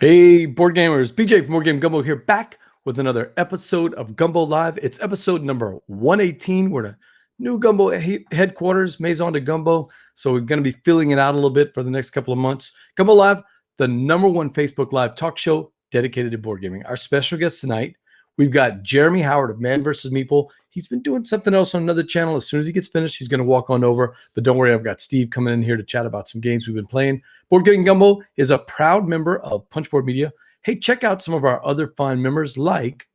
Hey, board gamers, BJ from Game Gumbo here, back with another episode of Gumbo Live. It's episode number 118. We're at a new Gumbo headquarters, Maison de Gumbo. So we're going to be filling it out a little bit for the next couple of months. Gumbo Live, the #1 Facebook Live talk show dedicated to board gaming. Our special guest tonight, we've got Jeremy Howard of Man vs. Meeple. He's been doing something else on another channel. As soon as he gets finished, he's going to walk on over. But don't worry, I've got Steve coming in here to chat about some games we've been playing. Board Gaming Gumbo is a proud member of Punchboard Media. Hey, check out some of our other fine members like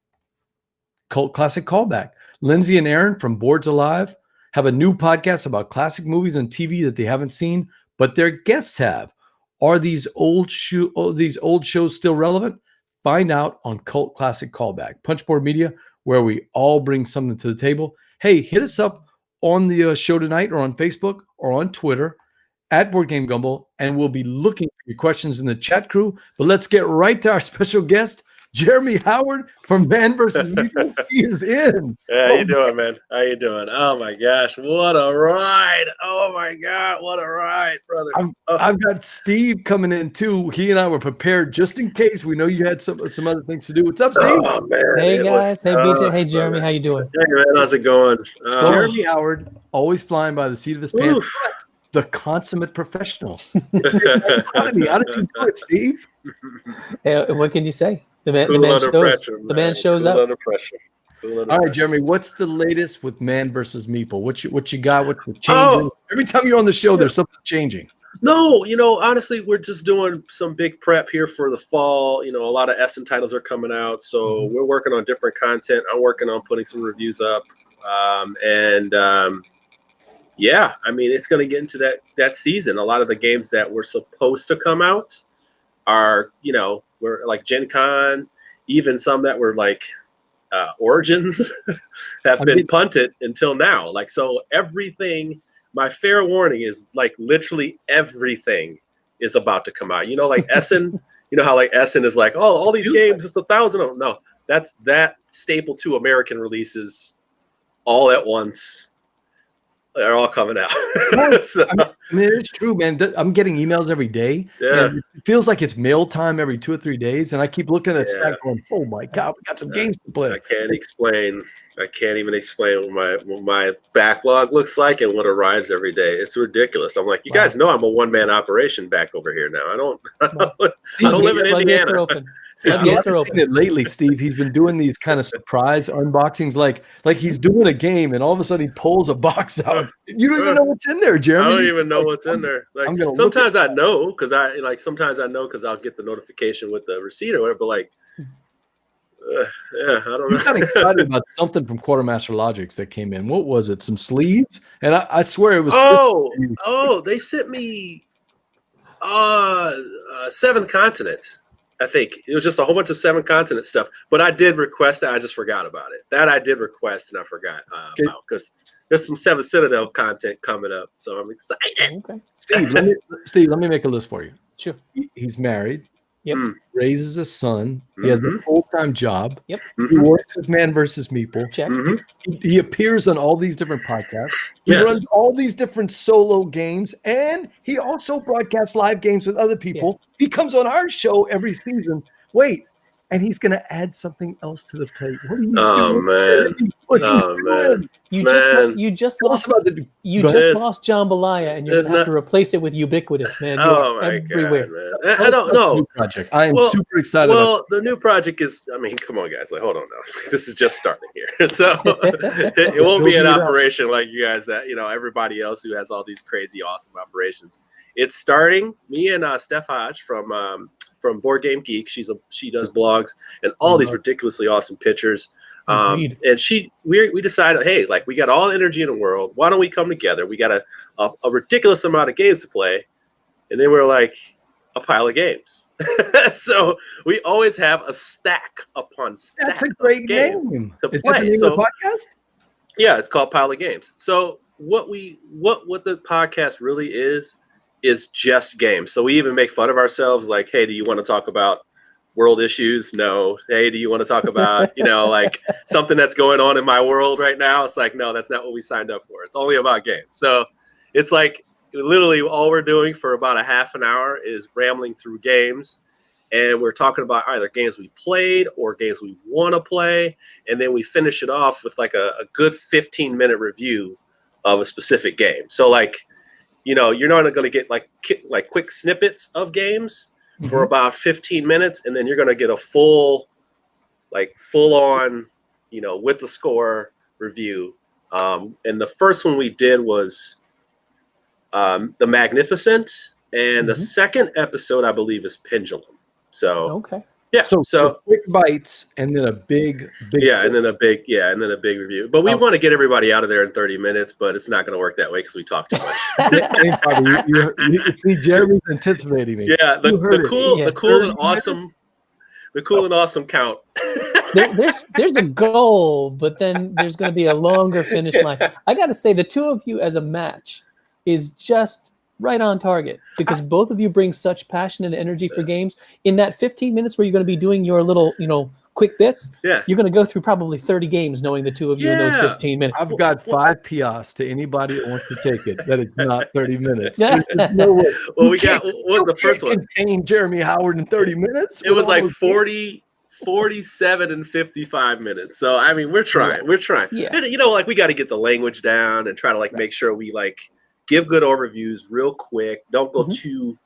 Cult Classic Callback. Lindsay and Aaron from Boards Alive have a new podcast about classic movies and TV that they haven't seen, but their guests have. Are these old shows still relevant? Find out on Cult Classic Callback. Punchboard Media, where we all bring something to the table. Hey, hit us up on the show tonight or on Facebook or on Twitter at Board Game Gumbo, and we'll be looking for your questions in the chat crew. But let's get right to our special guest, Jeremy Howard from Man vs. Meeple. He is in. Yeah, how you doing, man? How you doing? Oh my gosh, what a ride! Oh my God, what a ride, brother! I've got Steve coming in too. He and I were prepared just in case. We know you had some other things to do. What's up, Steve? Oh man! Hey guys, hey BJ, hey Jeremy, how you doing? Hey man, how's it going? Jeremy Howard, always flying by the seat of his pants. The consummate professional. How did you do it, Steve? Hey, what can you say? The man shows up. Under pressure. All right, Jeremy, what's the latest with Man vs. Meeple? What you got? What's the changing? Every time you're on the show, there's something changing. No, honestly, we're just doing some big prep here for the fall. A lot of Essen titles are coming out, so we're working on different content. I'm working on putting some reviews up, yeah, I mean, it's going to get into that season. A lot of the games that were supposed to come out are, we're like Gen Con, even some that were like Origins have been punted until now. Like, so everything, my fair warning is like literally everything is about to come out. Like Essen, how like Essen is like, oh, all these games, it's 1,000 of them. No, that's that staple 2 American releases all at once. They're all coming out. So. I mean, it's true, man. I'm getting emails every day. Yeah. And it feels like it's mail time every 2 or 3 days. And I keep looking at stack going, oh my God, we got some games to play. I can't even explain what my backlog looks like and what arrives every day. It's ridiculous. I'm like, you guys know I'm a one-man operation back over here now. I don't live in Indiana. Lately, Steve, he's been doing these kind of surprise unboxings, like he's doing a game, and all of a sudden he pulls a box out. You don't even know what's in there, Jeremy. I don't even know what's in there. Like sometimes I know because I'll get the notification with the receipt or whatever. But like, I don't know. You got excited about something from Quartermaster Logics that came in. What was it? Some sleeves? And I swear it was. They sent me Seventh Continent. I think it was just a whole bunch of 7 Continent stuff, but I did request that. I just forgot about it. That I did request and I forgot about because there's some 7th Citadel content coming up, so I'm excited. Okay, Steve, let me make a list for you. Sure. He's married. Yep. Raises a son. He has a full-time job. Yep. He works with Man vs. Meeple. Check. He appears on all these different podcasts. He runs all these different solo games, and he also broadcasts live games with other people. Yeah. He comes on our show every season. Wait, and he's going to add something else to the plate. What are you doing? Man. You just lost jambalaya, and you're going to have to replace it with ubiquitous, man. Everywhere. God, man. I don't know. Project. I am super excited. Well, the new project is, I mean, come on, guys. Like, hold on now. This is just starting here. So it won't be an operation like you guys that, everybody else who has all these crazy, awesome operations. It's starting. Me and Steph Hodge from Board Game Geek. She does blogs and all these ridiculously awesome pictures. And we decided, hey, like we got all the energy in the world. Why don't we come together? We got a ridiculous amount of games to play. And then we're like a pile of games. So we always have a stack upon stack. That's a great name to Is play. That the name of the podcast? Yeah, it's called Pile of Games. So what the podcast really is just games. So we even make fun of ourselves, like, hey, do you want to talk about world issues? No. Hey, do you want to talk about, like something that's going on in my world right now? It's like, no, that's not what we signed up for. It's only about games. So it's like literally all we're doing for about a half an hour is rambling through games and we're talking about either games we played or games we want to play, and then we finish it off with like a good 15-minute review of a specific game. So like, you know, you're not going to get like quick snippets of games for about 15 minutes, and then you're going to get a full on, you know, with the score review. And the first one we did was The Magnificent, and the second episode I believe is Pendulum. So okay. Yeah. So quick bites and then a big and then a big review. But we want to get everybody out of there in 30 minutes, but it's not going to work that way because we talk too much. you see, Jeremy's anticipating me. Yeah, the cool and awesome count. There's a goal, but then there's going to be a longer finish line. I got to say, the two of you as a match is just right on target, because both of you bring such passion and energy for games. In that 15 minutes where you're going to be doing your little, you know, quick bits, you're going to go through probably 30 games knowing the two of you in those 15 minutes. I've got 5 PIAs to anybody that wants to take it, that it's not 30 minutes. No way. Well, what was the first one? Contain Jeremy Howard in 30 minutes? It was like 47 and 55 minutes. So, I mean, we're trying. Yeah. And, you know, like, we got to get the language down and try to, like, make sure we, like, give good overviews real quick. Don't go too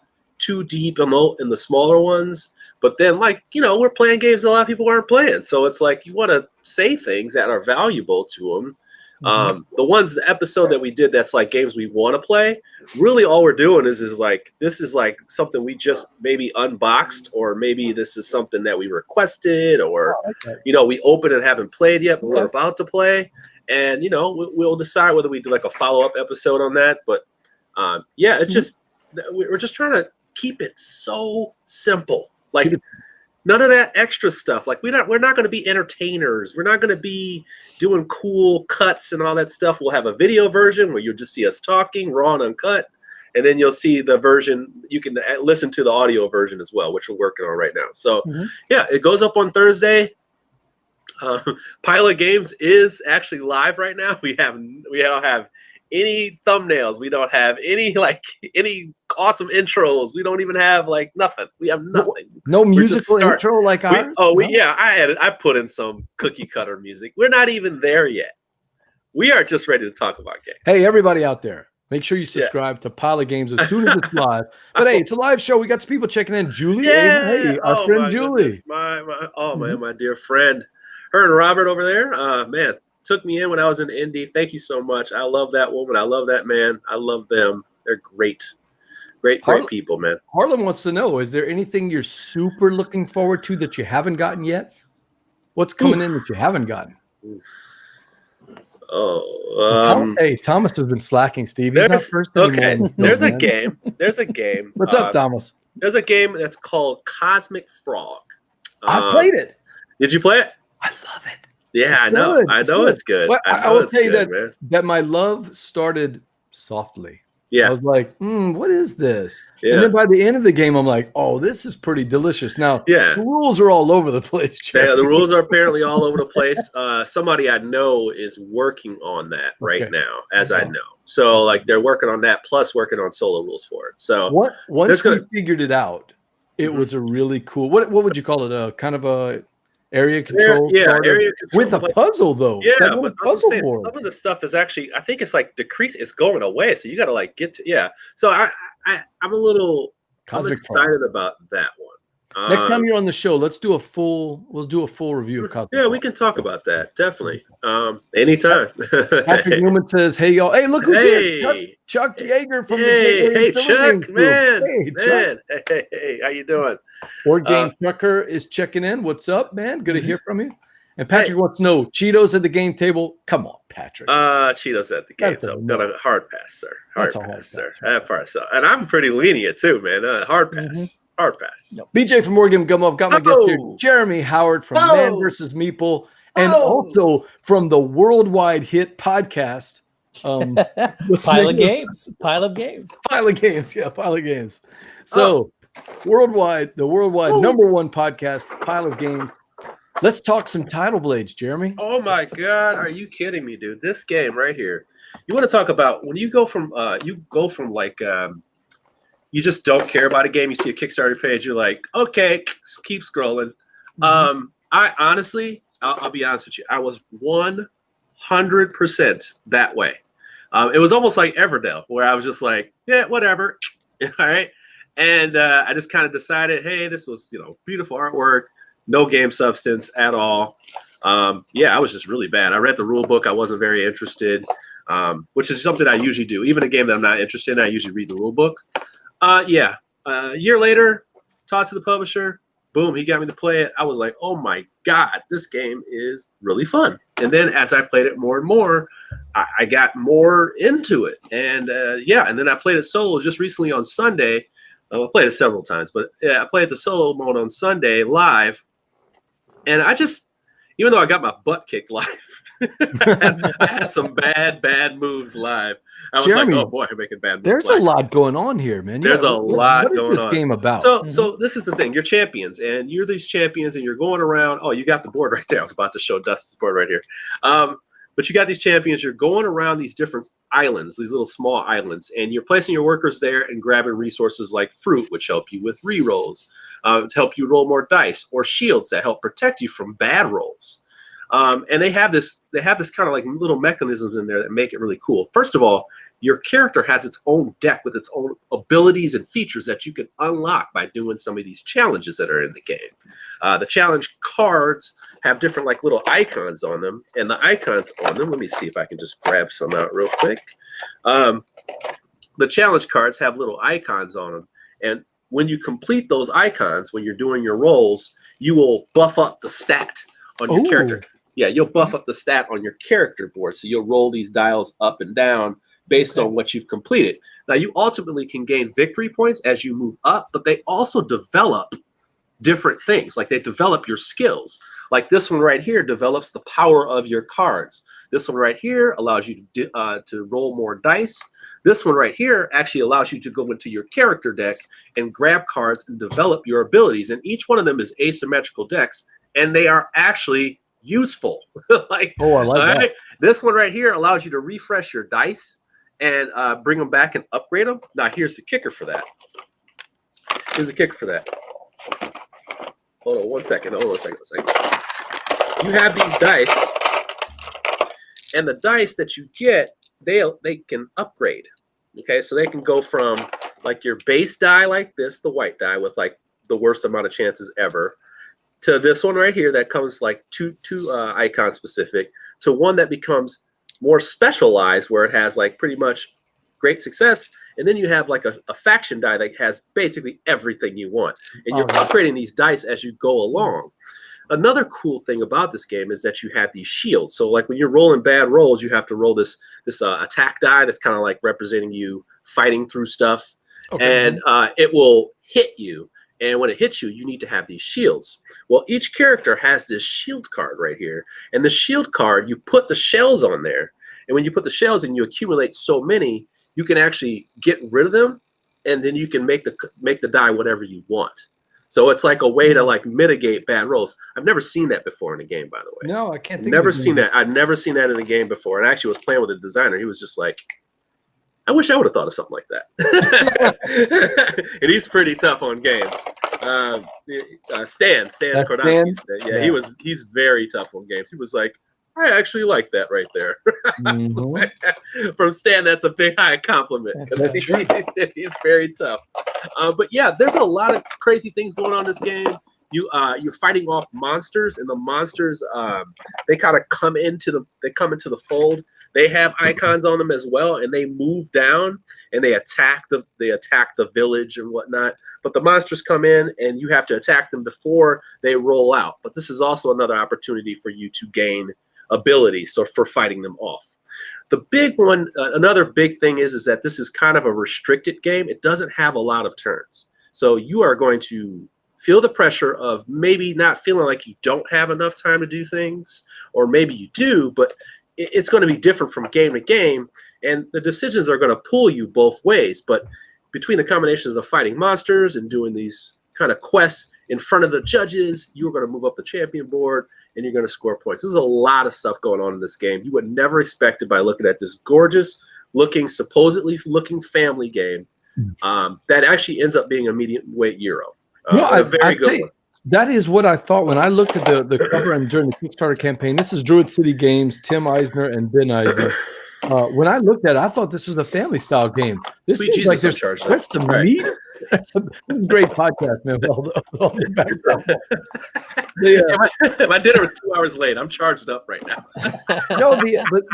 deep in the smaller ones. But then, like, you know, we're playing games a lot of people aren't playing. So it's like you want to say things that are valuable to them. The episode that we did that's like games we want to play, really all we're doing is like, this is like something we just maybe unboxed, or maybe this is something that we requested, or, you know, we opened and haven't played yet, but we're about to play. And, you know, we'll decide whether we do like a follow-up episode on that. But it's just, we're just trying to keep it so simple. Like, none of that extra stuff. Like, we're not going to be entertainers. We're not going to be doing cool cuts and all that stuff. We'll have a video version where you'll just see us talking raw and uncut. And then you'll see the version, you can listen to the audio version as well, which we're working on right now. So it goes up on Thursday. Pilot Games is actually live right now. We don't have any thumbnails. We don't have any awesome intros. We don't even have like nothing. We have nothing. No musical intro like ours? I put in some cookie cutter music. We're not even there yet. We are just ready to talk about games. Hey, everybody out there, make sure you subscribe to Pilot Games as soon as it's live. But hey, it's a live show. We got some people checking in. Julie Ahern, hey, our friend Julie. Goodness. My dear friend. Her and Robert over there, man, took me in when I was in Indy. Thank you so much. I love that woman. I love that man. I love them. They're great people, man. Harlan wants to know, is there anything you're super looking forward to that you haven't gotten yet? What's coming in that you haven't gotten? Hey, Thomas has been slacking, Steve. He's not first anymore. There's a game. What's up, Thomas? There's a game that's called Cosmic Frog. I played it. Did you play it? I love it. Yeah, I know it's good. Well, I will tell you that my love started softly. Yeah. I was like, what is this? Yeah. And then by the end of the game, I'm like, oh, this is pretty delicious. Now, the rules are all over the place. Yeah, the rules are apparently all over the place. Somebody I know is working on that right now, as I know. So, like, they're working on that, plus working on solo rules for it. So once we figured it out, it was a really cool, what would you call it? Kind of a area control, area control with a puzzle though. Yeah, but puzzle board. Some of the stuff is actually, I think it's like decreasing. It's going away, so you got to like get to So I'm excited about that one. Next time you're on the show, we'll do a full review of Coatl. Yeah, we can talk about that definitely. Anytime. Patrick Newman says, "Hey y'all, hey look who's here, Chuck Yeager from the Chuck, man, hey, how you doing? Board Game Trucker is checking in. What's up, man? Good to hear from you." And Patrick wants to know, Cheetos at the game table. Come on, Patrick. Cheetos at the game table. Got a hard pass, sir. Hard pass, sir. And I'm pretty lenient too, man. Hard pass. Hard pass. No. BJ from Game Gumbo. I've got my guest here. Jeremy Howard from Man vs. Meeple, and also from the worldwide hit podcast. Pile of Games. Yeah, Pile of Games. So the worldwide number one podcast, Pile of Games. Let's talk some Tidal Blades, Jeremy. Oh my God, are you kidding me, dude? This game right here. You want to talk about when you go from you just don't care about a game. You see a Kickstarter page, you're like, okay, keep scrolling. I honestly, I'll be honest with you, I was 100% that way. It was almost like Everdell, where I was just like, yeah, whatever. All right. And I just kind of decided, hey, this was, beautiful artwork, no game substance at all. Yeah, I was just really bad. I read the rule book. I wasn't very interested, which is something I usually do. Even a game that I'm not interested in, I usually read the rule book. A year later, talked to the publisher. Boom, he got me to play it. I was like, oh my God, this game is really fun. And then as I played it more and more, I got more into it. And and then I played it solo just recently on Sunday. I played it several times, but yeah, I played the solo mode on Sunday live. And I just, even though I got my butt kicked live, I had some bad moves live. I was Jeremy, like, oh boy, I'm making bad moves. There's live. a lot going on here, man. There's a lot going on. What is this game about? So this is the thing. You're champions, and you're these champions, and you're going around. Oh, you got the board right there. I was about to show Dustin's board right here. But you got these champions. You're going around these different islands, these little small islands, and you're placing your workers there and grabbing resources like fruit, which help you with re-rolls, to help you roll more dice, or shields that help protect you from bad rolls. And they have this kind of like little mechanisms in there that make it really cool. First of all, your character has its own deck with its own abilities and features that you can unlock by doing some of these challenges that are in the game. The challenge cards have different like little icons on them, and the icons on them, let me see if I can just grab some out real quick. The challenge cards have little icons on them, and when you complete those icons, when you're doing your rolls, you will buff up the stat on your character. Yeah, you'll buff up the stat on your character board. So you'll roll these dials up and down based on what you've completed. Now, you ultimately can gain victory points as you move up, but they also develop different things. Like they develop your skills. Like this one right here develops the power of your cards. This one right here allows you to roll more dice. This one right here actually allows you to go into your character deck and grab cards and develop your abilities. And each one of them is asymmetrical decks, and they are actually useful. I like that. Right? This one right here allows you to refresh your dice and bring them back and upgrade them. Now, here's the kicker for that. Hold on one second. You have these dice, and the dice that you get, they can upgrade. Okay, so they can go from like your base die like this, the white die with like the worst amount of chances ever, to this one right here that comes like two icon specific, to one that becomes more specialized where it has like pretty much great success. And then you have like a faction die that has basically everything you want. And you're upgrading these dice as you go along. Another cool thing about this game is that you have these shields. So like when you're rolling bad rolls, you have to roll this attack die that's kind of like representing you fighting through stuff. And it will hit you. And when it hits you, you need to have these shields. Well, each character has this shield card right here. And the shield card, you put the shells on there. And when you put the shells in, you accumulate so many, you can actually get rid of them. And then you can make the die whatever you want. So it's like a way to like mitigate bad rolls. I've never seen that before in a game, by the way. No, I can't think. Never seen that. I've never seen that in a game before. And I actually was playing with a designer. He was just like, I wish I would have thought of something like that. And he's pretty tough on games. Stan Kordansky. Yeah, he's very tough on games. He was like, I actually like that right there. From Stan, that's a big high compliment. He's very tough. But yeah, there's a lot of crazy things going on in this game. You're fighting off monsters, and the monsters they kind of come into the fold. They have icons on them as well, and they move down and they attack the village and whatnot. But the monsters come in, and you have to attack them before they roll out. But this is also another opportunity for you to gain abilities, so for fighting them off. The big one, another big thing is that this is kind of a restricted game. It doesn't have a lot of turns, so you are going to feel the pressure of maybe not feeling like you don't have enough time to do things, or maybe you do, but it's going to be different from game to game, and the decisions are going to pull you both ways. But between the combinations of fighting monsters and doing these kind of quests in front of the judges, you're going to move up the champion board, and you're going to score points. There's a lot of stuff going on in this game. You would never expect it by looking at this gorgeous looking, supposedly looking family game. that actually ends up being a medium weight Euro. I a very good one. That is what I thought when I looked at the cover and during the Kickstarter campaign. This is Druid City Games, Tim Eisner and Ben Eisner. When I looked at it, I thought this was a family style game. This Sweet seems like Jesus, there's some meat. This is a great podcast, man. All the background. My dinner was 2 hours late. I'm charged up right now. No,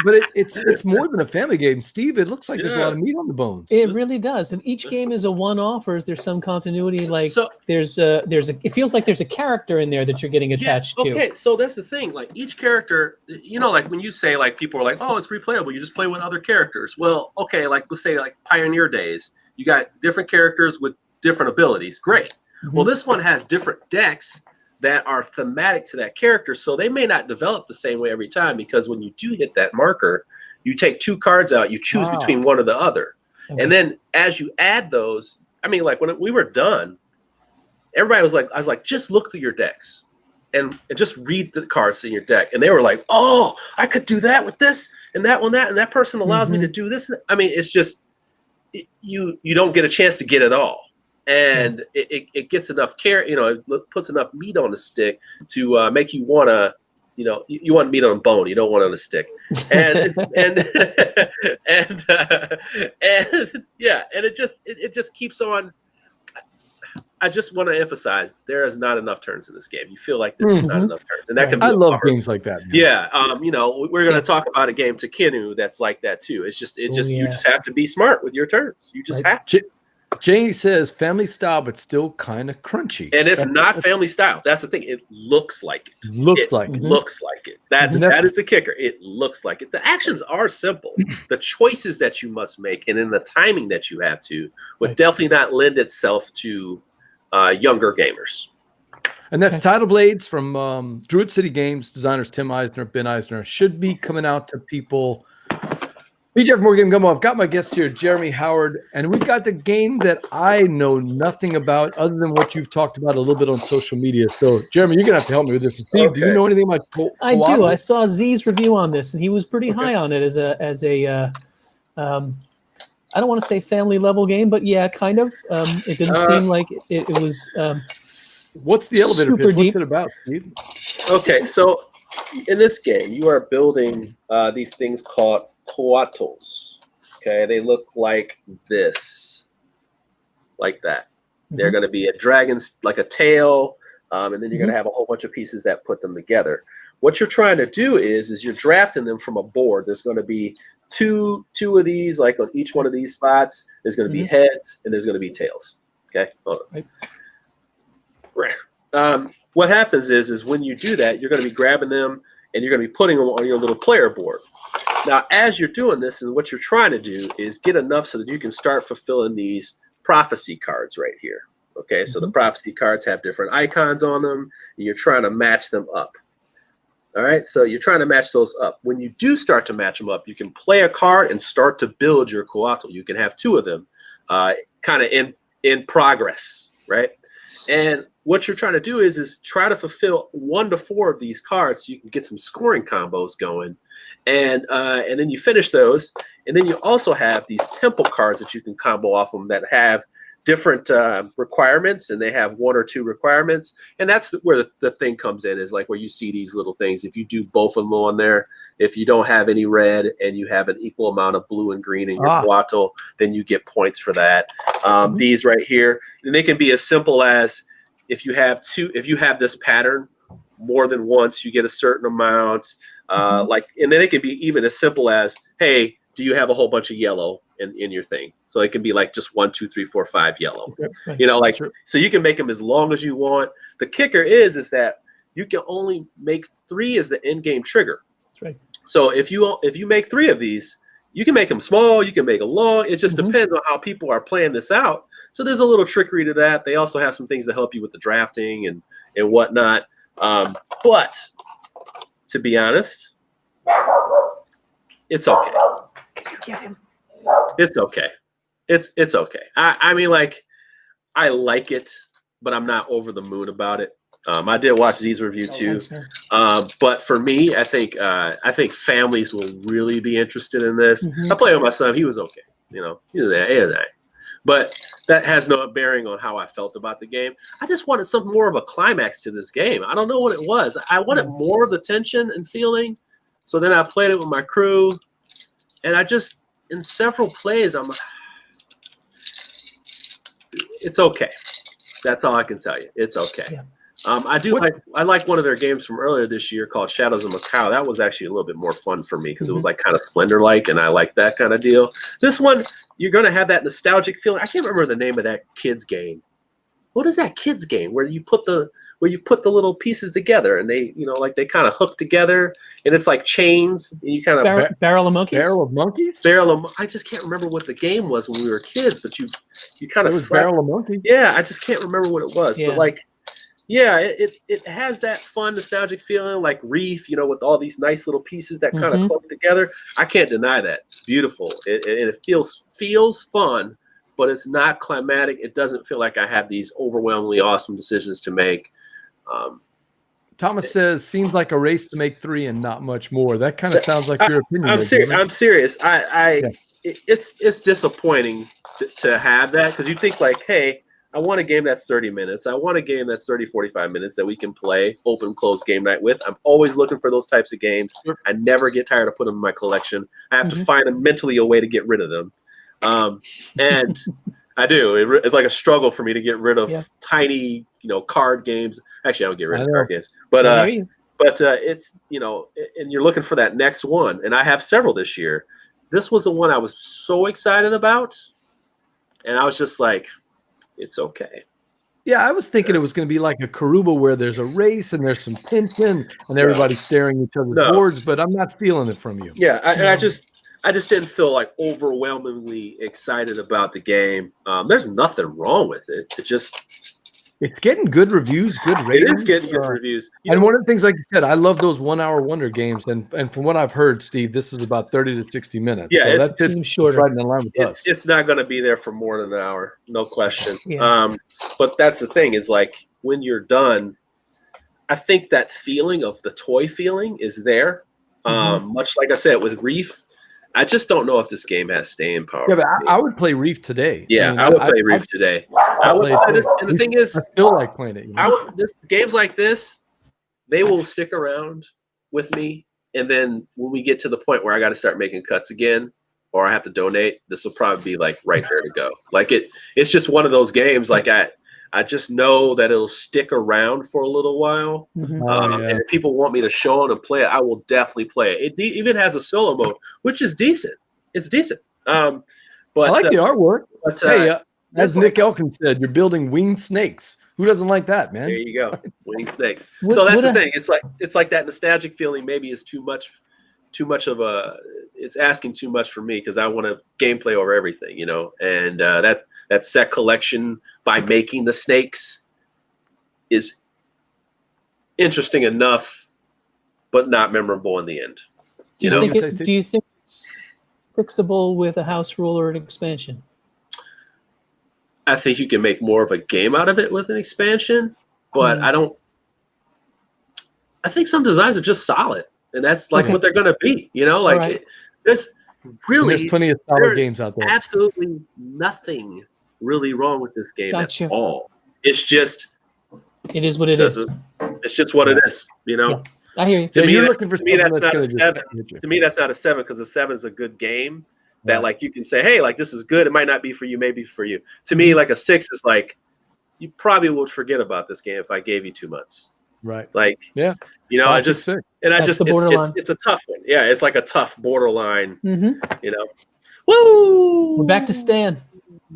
but it's more than a family game, Steve. It looks like there's a lot of meat on the bones. It really does, and each game is a one-off, or is there some continuity? Like it feels like there's a character in there that you're getting attached to. Okay, so that's the thing. Like each character, like when you say like people are like, oh, it's replayable. You just play with other characters. Well, okay, like let's say like Pioneer Days. You got different characters with different abilities. Great. Well, this one has different decks that are thematic to that character, so they may not develop the same way every time, because when you do hit that marker, you take 2 cards out, you choose between one or the other. Okay. And then as you add those, I mean, like when we were done, everybody was like, I was like, just look through your decks and just read the cards in your deck. And they were like, oh, I could do that with this and that one, and that person allows me to do this. I mean, it's just, you don't get a chance to get it all. And it gets enough care, it puts enough meat on the stick to make you want to, you want meat on a bone. You don't want it on a stick. And and it just keeps on. I just want to emphasize there is not enough turns in this game. You feel like there's not enough turns, and that can be. I love games like that. Man. Yeah, we're going to talk about a game Takinu that's like that too. It's just you just have to be smart with your turns. You just have to. Janie says family style, but still kind of crunchy. And it's not family style. That's the thing. It looks like it. Looks like it. That is the kicker. It looks like it. The actions are simple. The choices that you must make and in the timing that you have to would definitely not lend itself to younger gamers. And that's Tidal Blades from Druid City Games, designers Tim Eisner, Ben Eisner. Should be coming out to people. BJ from More Game Gumbo. I've got my guest here, Jeremy Howard, and we've got the game that I know nothing about other than what you've talked about a little bit on social media. So, Jeremy, you're going to have to help me with this. Steve, do you know anything about Coatl? I do. I saw Z's review on this, and he was pretty high on it as a I don't want to say family level game, but yeah, kind of. It didn't seem like it was. What's the elevator pitch? What's it about, Steve? Okay, so in this game, you are building these things called Coatls. Okay, they look like this, like that. They're going to be a dragon's, like a tail, and then you're going to have a whole bunch of pieces that put them together. What you're trying to do is you're drafting them from a board. There's going to be two of these, like on each one of these spots. There's going to be heads and there's going to be tails. Okay, hold on. Right. What happens is when you do that, you're going to be grabbing them and you're going to be putting them on your little player board. Now, as you're doing this, and what you're trying to do is get enough so that you can start fulfilling these prophecy cards right here. Okay, so the prophecy cards have different icons on them, and you're trying to match them up. All right, so you're trying to match those up. When you do start to match them up, you can play a card and start to build your Coatl. You can have 2 of them kind of in progress, right? And what you're trying to do is try to fulfill 1 to 4 of these cards so you can get some scoring combos going. And then you finish those. And then you also have these temple cards that you can combo off them that have different requirements, and they have 1 or 2 requirements. And that's where the thing comes in, is like where you see these little things. If you do both of them on there, if you don't have any red and you have an equal amount of blue and green in your Coatl, then you get points for that. These right here, and they can be as simple as if you have this pattern more than once, you get a certain amount. And then it can be even as simple as, hey, do you have a whole bunch of yellow in your thing? So it can be like just 1, 2, 3, 4, 5 yellow. So you can make them as long as you want. The kicker is that you can only make 3 as the end game trigger. That's right. So if you make 3 of these, you can make them small, you can make them long. It just depends on how people are playing this out. So there's a little trickery to that. They also have some things to help you with the drafting and whatnot. But to be honest, it's okay. Can you get him? It's okay. It's okay. I mean, like, I like it, but I'm not over the moon about it. I did watch Z's review too. But for me, I think families will really be interested in this. I played with my son. He was okay. He was there. But that has no bearing on how I felt about the game. I just wanted some more of a climax to this game. I don't know what it was. I wanted more of the tension and feeling. So then I played it with my crew, and I just, in several plays, it's okay. That's all I can tell you. It's okay. Yeah. I like one of their games from earlier this year called Shadows of Macau. That was actually a little bit more fun for me because it was like kind of Splendor-like, and I like that kind of deal. This one, you're going to have that nostalgic feeling. I can't remember the name of that kids game. What is that kids game where you put the little pieces together and they, like they kind of hook together, and it's like chains, and you kind of Barrel of Monkeys. I just can't remember what the game was when we were kids, but you kind of Barrel of Monkeys. Yeah, I just can't remember what it was, but like. Yeah, it has that fun, nostalgic feeling like Reef, with all these nice little pieces that kind of clump together. I can't deny that. It's beautiful. It feels fun, but it's not climatic. It doesn't feel like I have these overwhelmingly awesome decisions to make. Thomas says, seems like a race to make 3 and not much more. That kind of sounds like your opinion. I'm serious. It's disappointing to have that because you think like, hey, I want a game that's 30 minutes. I want a game that's 30, 45 minutes that we can play open, close game night with. I'm always looking for those types of games. I never get tired of putting them in my collection. I have to find mentally a way to get rid of them. And I do. It's like a struggle for me to get rid of tiny, card games. Actually, I don't get rid of card games. But it's, and you're looking for that next one. And I have several this year. This was the one I was so excited about. And I was just like, it's okay. Yeah, I was thinking it was going to be like a Karuba where there's a race and there's some tension and everybody's staring at each other's boards, but I'm not feeling it from you. Yeah, I just didn't feel like overwhelmingly excited about the game. There's nothing wrong with it. It's getting good reviews, good ratings. It is getting good reviews. And one of the things, like you said, I love those 1 hour wonder games. And from what I've heard, Steve, this is about 30 to 60 minutes. Yeah, so that seems short. Right in line with us. It's not going to be there for more than an hour, no question. Yeah. But that's the thing is like when you're done, I think that feeling of the toy feeling is there. Much like I said with Reef. I just don't know if this game has staying power. Yeah, but I would play Reef today. Yeah, I would play Reef today. I would play this, and the thing is, I still like playing it. Games like this, they will stick around with me, and then when we get to the point where I got to start making cuts again, or I have to donate, this will probably be like right there to go. Like it's just one of those games. Like I just know that it'll stick around for a little while. And if people want me to show it and play it, I will definitely play it. It even has a solo mode, which is decent. It's decent. But I like the artwork. But, hey, as Nick Elkin said, you're building winged snakes. Who doesn't like that, man? There you go, winged snakes. So that's the thing. It's like that nostalgic feeling maybe is too much of a. It's asking too much for me because I want to gameplay over everything, and that set collection by making the snakes is interesting enough, but not memorable in the end. Do you think it's fixable with a house rule or an expansion? I think you can make more of a game out of it with an expansion, but I think some designs are just solid, and that's like what they're going to be. There's plenty of solid games out there. Absolutely nothing really wrong with this game at all. It's just it is what it is. It's just what it is. Yeah, I hear you. To me, that's not a 7. To me, that's not a 7 because a 7 is a good game that like you can say, hey, like this is good. It might not be for you, maybe for you. To me, like a 6 is like you probably would forget about this game if I gave you 2 months. Right. Like I just it's a tough one. Yeah, it's like a tough borderline. Woo! We're back to Stan.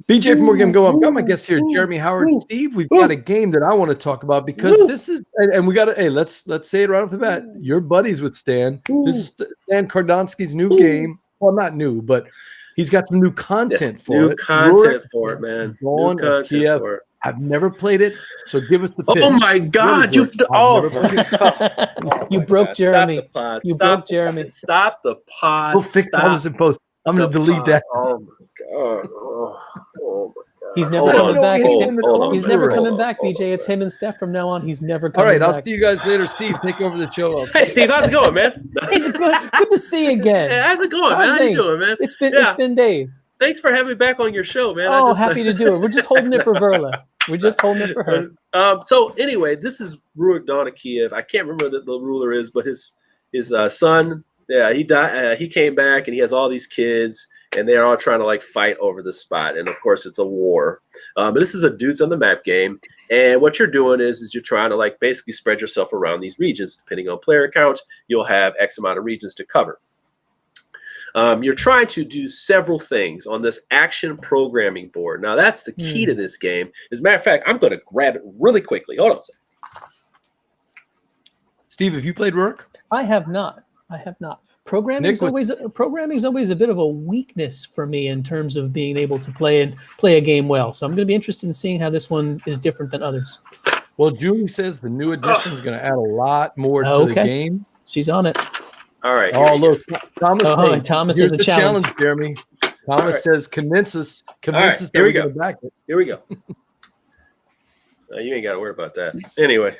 BJ from More Game Gumbo. I've got my guests here, Jeremy Howard and Steve. We've got a game that I want to talk about because this is, and we got to, hey, let's say it right off the bat. You're buddies with Stan. This is Stan Kardonsky's new game. Well, not new, but he's got some new content for it. New content for it, man. New content Kiev. for it. I've never played it, so give us the pitch. Oh my God! You broke Jeremy. You broke Jeremy. Stop the pod. We'll fix all this in post. I'm going to delete that. Oh my God! Oh my God! He's never coming back. He's never coming back, BJ. It's him and Steph from now on. He's never coming back. All right, I'll see you guys later. Steve, take over the show. Hey, Steve, how's it going, man? It's good to see you again. Hey, how's it going, man? How you doing, man? It's been days. thanks for having me back on your show, man. Oh, happy to do it. We're just holding it for Verla. We're just holding it for her. So anyway, this is Rurik Dawn of Kiev. I can't remember what the ruler is, but his son, yeah, he died. He came back, and he has all these kids, and they're all trying to like fight over the spot. And of course, it's a war. But this is a dudes on the map game, and what you're doing is you're trying to like basically spread yourself around these regions. Depending on player count, you'll have X amount of regions to cover. You're trying to do several things on this action programming board. Now, that's the key to this game. As a matter of fact, I'm going to grab it really quickly. Hold on a second. Steve, have you played Rurik? I have not. Programming is always a bit of a weakness for me in terms of being able to play a game well. So I'm going to be interested in seeing how this one is different than others. Well, Julie says the new edition is going to add a lot more to the game. She's on it. All right. Oh, look, Thomas. Hey, Thomas is the challenge. Jeremy. Thomas says, convince us. That here we go. Back it. Here we go. You ain't got to worry about that. Anyway.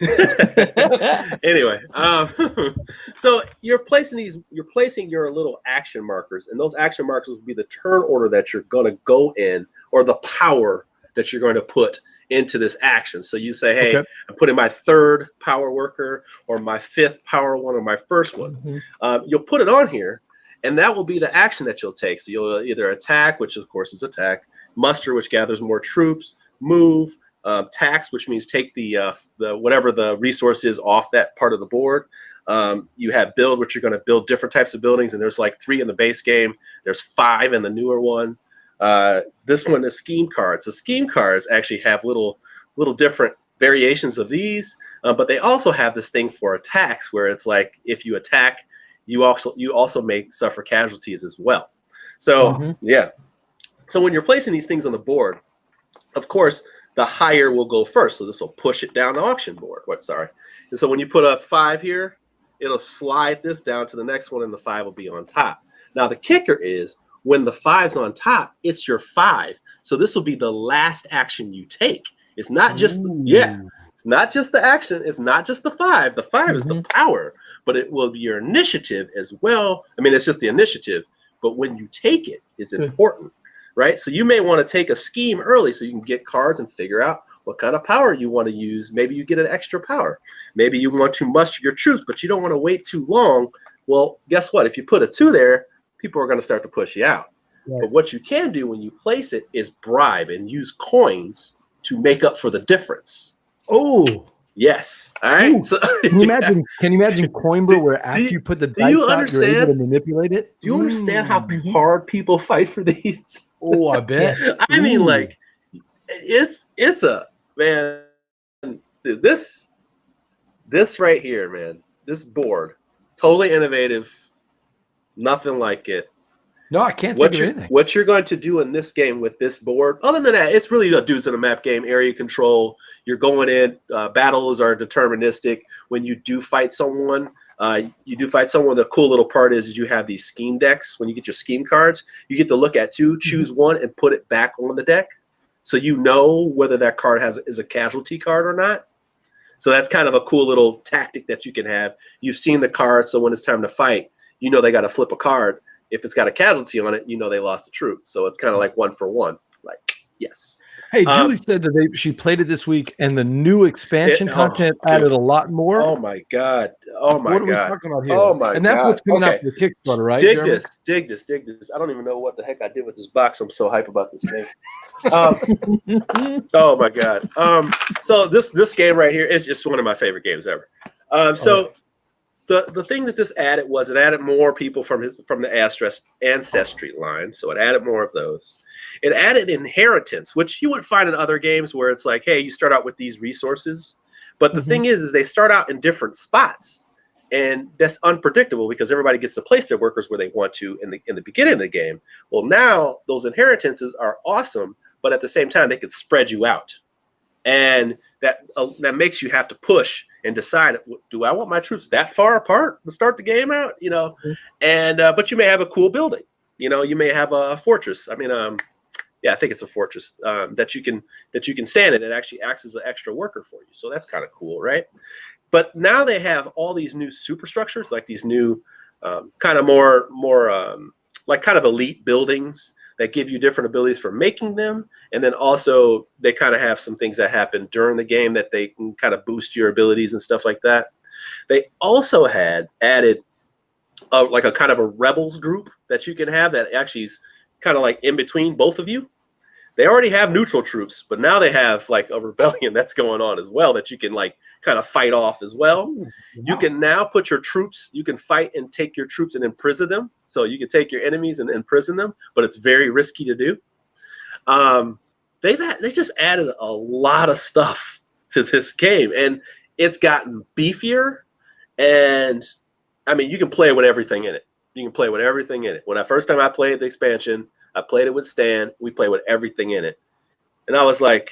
So you're placing your little action markers, and those action markers will be the turn order that you're going to go in, or the power that you're going to put into this action. So you say, hey, I'm putting my third power worker, or my fifth power one, or my first one. You'll put it on here, and that will be the action that you'll take. So you'll either attack, which of course is attack, muster, which gathers more troops, move, tax, which means take the whatever the resource is off that part of the board. You have build, which you're going to build different types of buildings, and there's like 3 in the base game. There's 5 in the newer one. This one is scheme cards. The scheme cards actually have little different variations of these, but they also have this thing for attacks, where it's like if you attack, you also may suffer casualties as well. So yeah. So when you're placing these things on the board, of course, the higher will go first. So this will push it down the auction board. And so when you put a 5 here, it'll slide this down to the next one, and the 5 will be on top. Now the kicker is, when the 5's on top, it's your 5. So this will be the last action you take. It's not just it's not just the action. It's not just the 5. The 5 is the power, but it will be your initiative as well. I mean, it's just the initiative, but when you take it, it's important, right? So you may want to take a scheme early so you can get cards and figure out what kind of power you want to use. Maybe you get an extra power. Maybe you want to muster your troops, but you don't want to wait too long. Well, guess what? If you put a 2 there, people are going to start to push you out. Right. But what you can do when you place it is bribe and use coins to make up for the difference. Oh, yes. All right. So, can you imagine Coimbra, where after you put the dice out, you're able to manipulate it? Do you understand how hard people fight for these? Oh, I bet. I mean, like, it's a, man, this right here, man, this board, totally innovative. Nothing like it. No, I can't think of anything. What you're going to do in this game with this board, other than that, it's really a dudes in a map game, area control. You're going in. Battles are deterministic. When you do fight someone, the cool little part is you have these scheme decks. When you get your scheme cards, you get to look at 2, choose one, and put it back on the deck. So you know whether that card is a casualty card or not. So that's kind of a cool little tactic that you can have. You've seen the card, so when it's time to fight, you know they got to flip a card. If it's got a casualty on it, you know they lost a troop. So it's kind of like 1 for 1. Like, yes. Hey, Julie said that she played it this week, and the new expansion content added a lot more. Oh my god! Oh my god! What are we talking about here? Oh my god! And that's what's coming out with the Kickstarter, right? Dig this. I don't even know what the heck I did with this box. I'm so hype about this game. Oh my god! So this game right here is just one of my favorite games ever. The thing that this added was it added more people from the ancestry line, so it added more of those. It added inheritance, which you would find in other games where it's like, hey, you start out with these resources, but the thing is they start out in different spots, and that's unpredictable because everybody gets to place their workers where they want to in the beginning of the game. Well, now those inheritances are awesome, but at the same time they could spread you out, and that makes you have to push and decide, do I want my troops that far apart to start the game out? You know, and but you may have a cool building. You know, you may have a fortress. I mean, I think it's a fortress that you can stand in. It actually acts as an extra worker for you. So that's kind of cool, right? But now they have all these new superstructures, like these new kind of more like kind of elite buildings. that give you different abilities for making them. And then also they kind of have some things that happen during the game that they can kind of boost your abilities and stuff like that. They also had added like a kind of a rebels group that you can have that actually is kind of like in between both of you. They already have neutral troops, but now they have like a rebellion that's going on as well that you can like kind of fight off as well. Wow. You can now put your troops, you can fight and take your troops and imprison them. So you can take your enemies and imprison them, but it's very risky to do. They just added a lot of stuff to this game, and it's gotten beefier. And I mean, you can play with everything in it. You can play with everything in it. When first time I played the expansion, I played it with Stan. We played with everything in it. And I was like,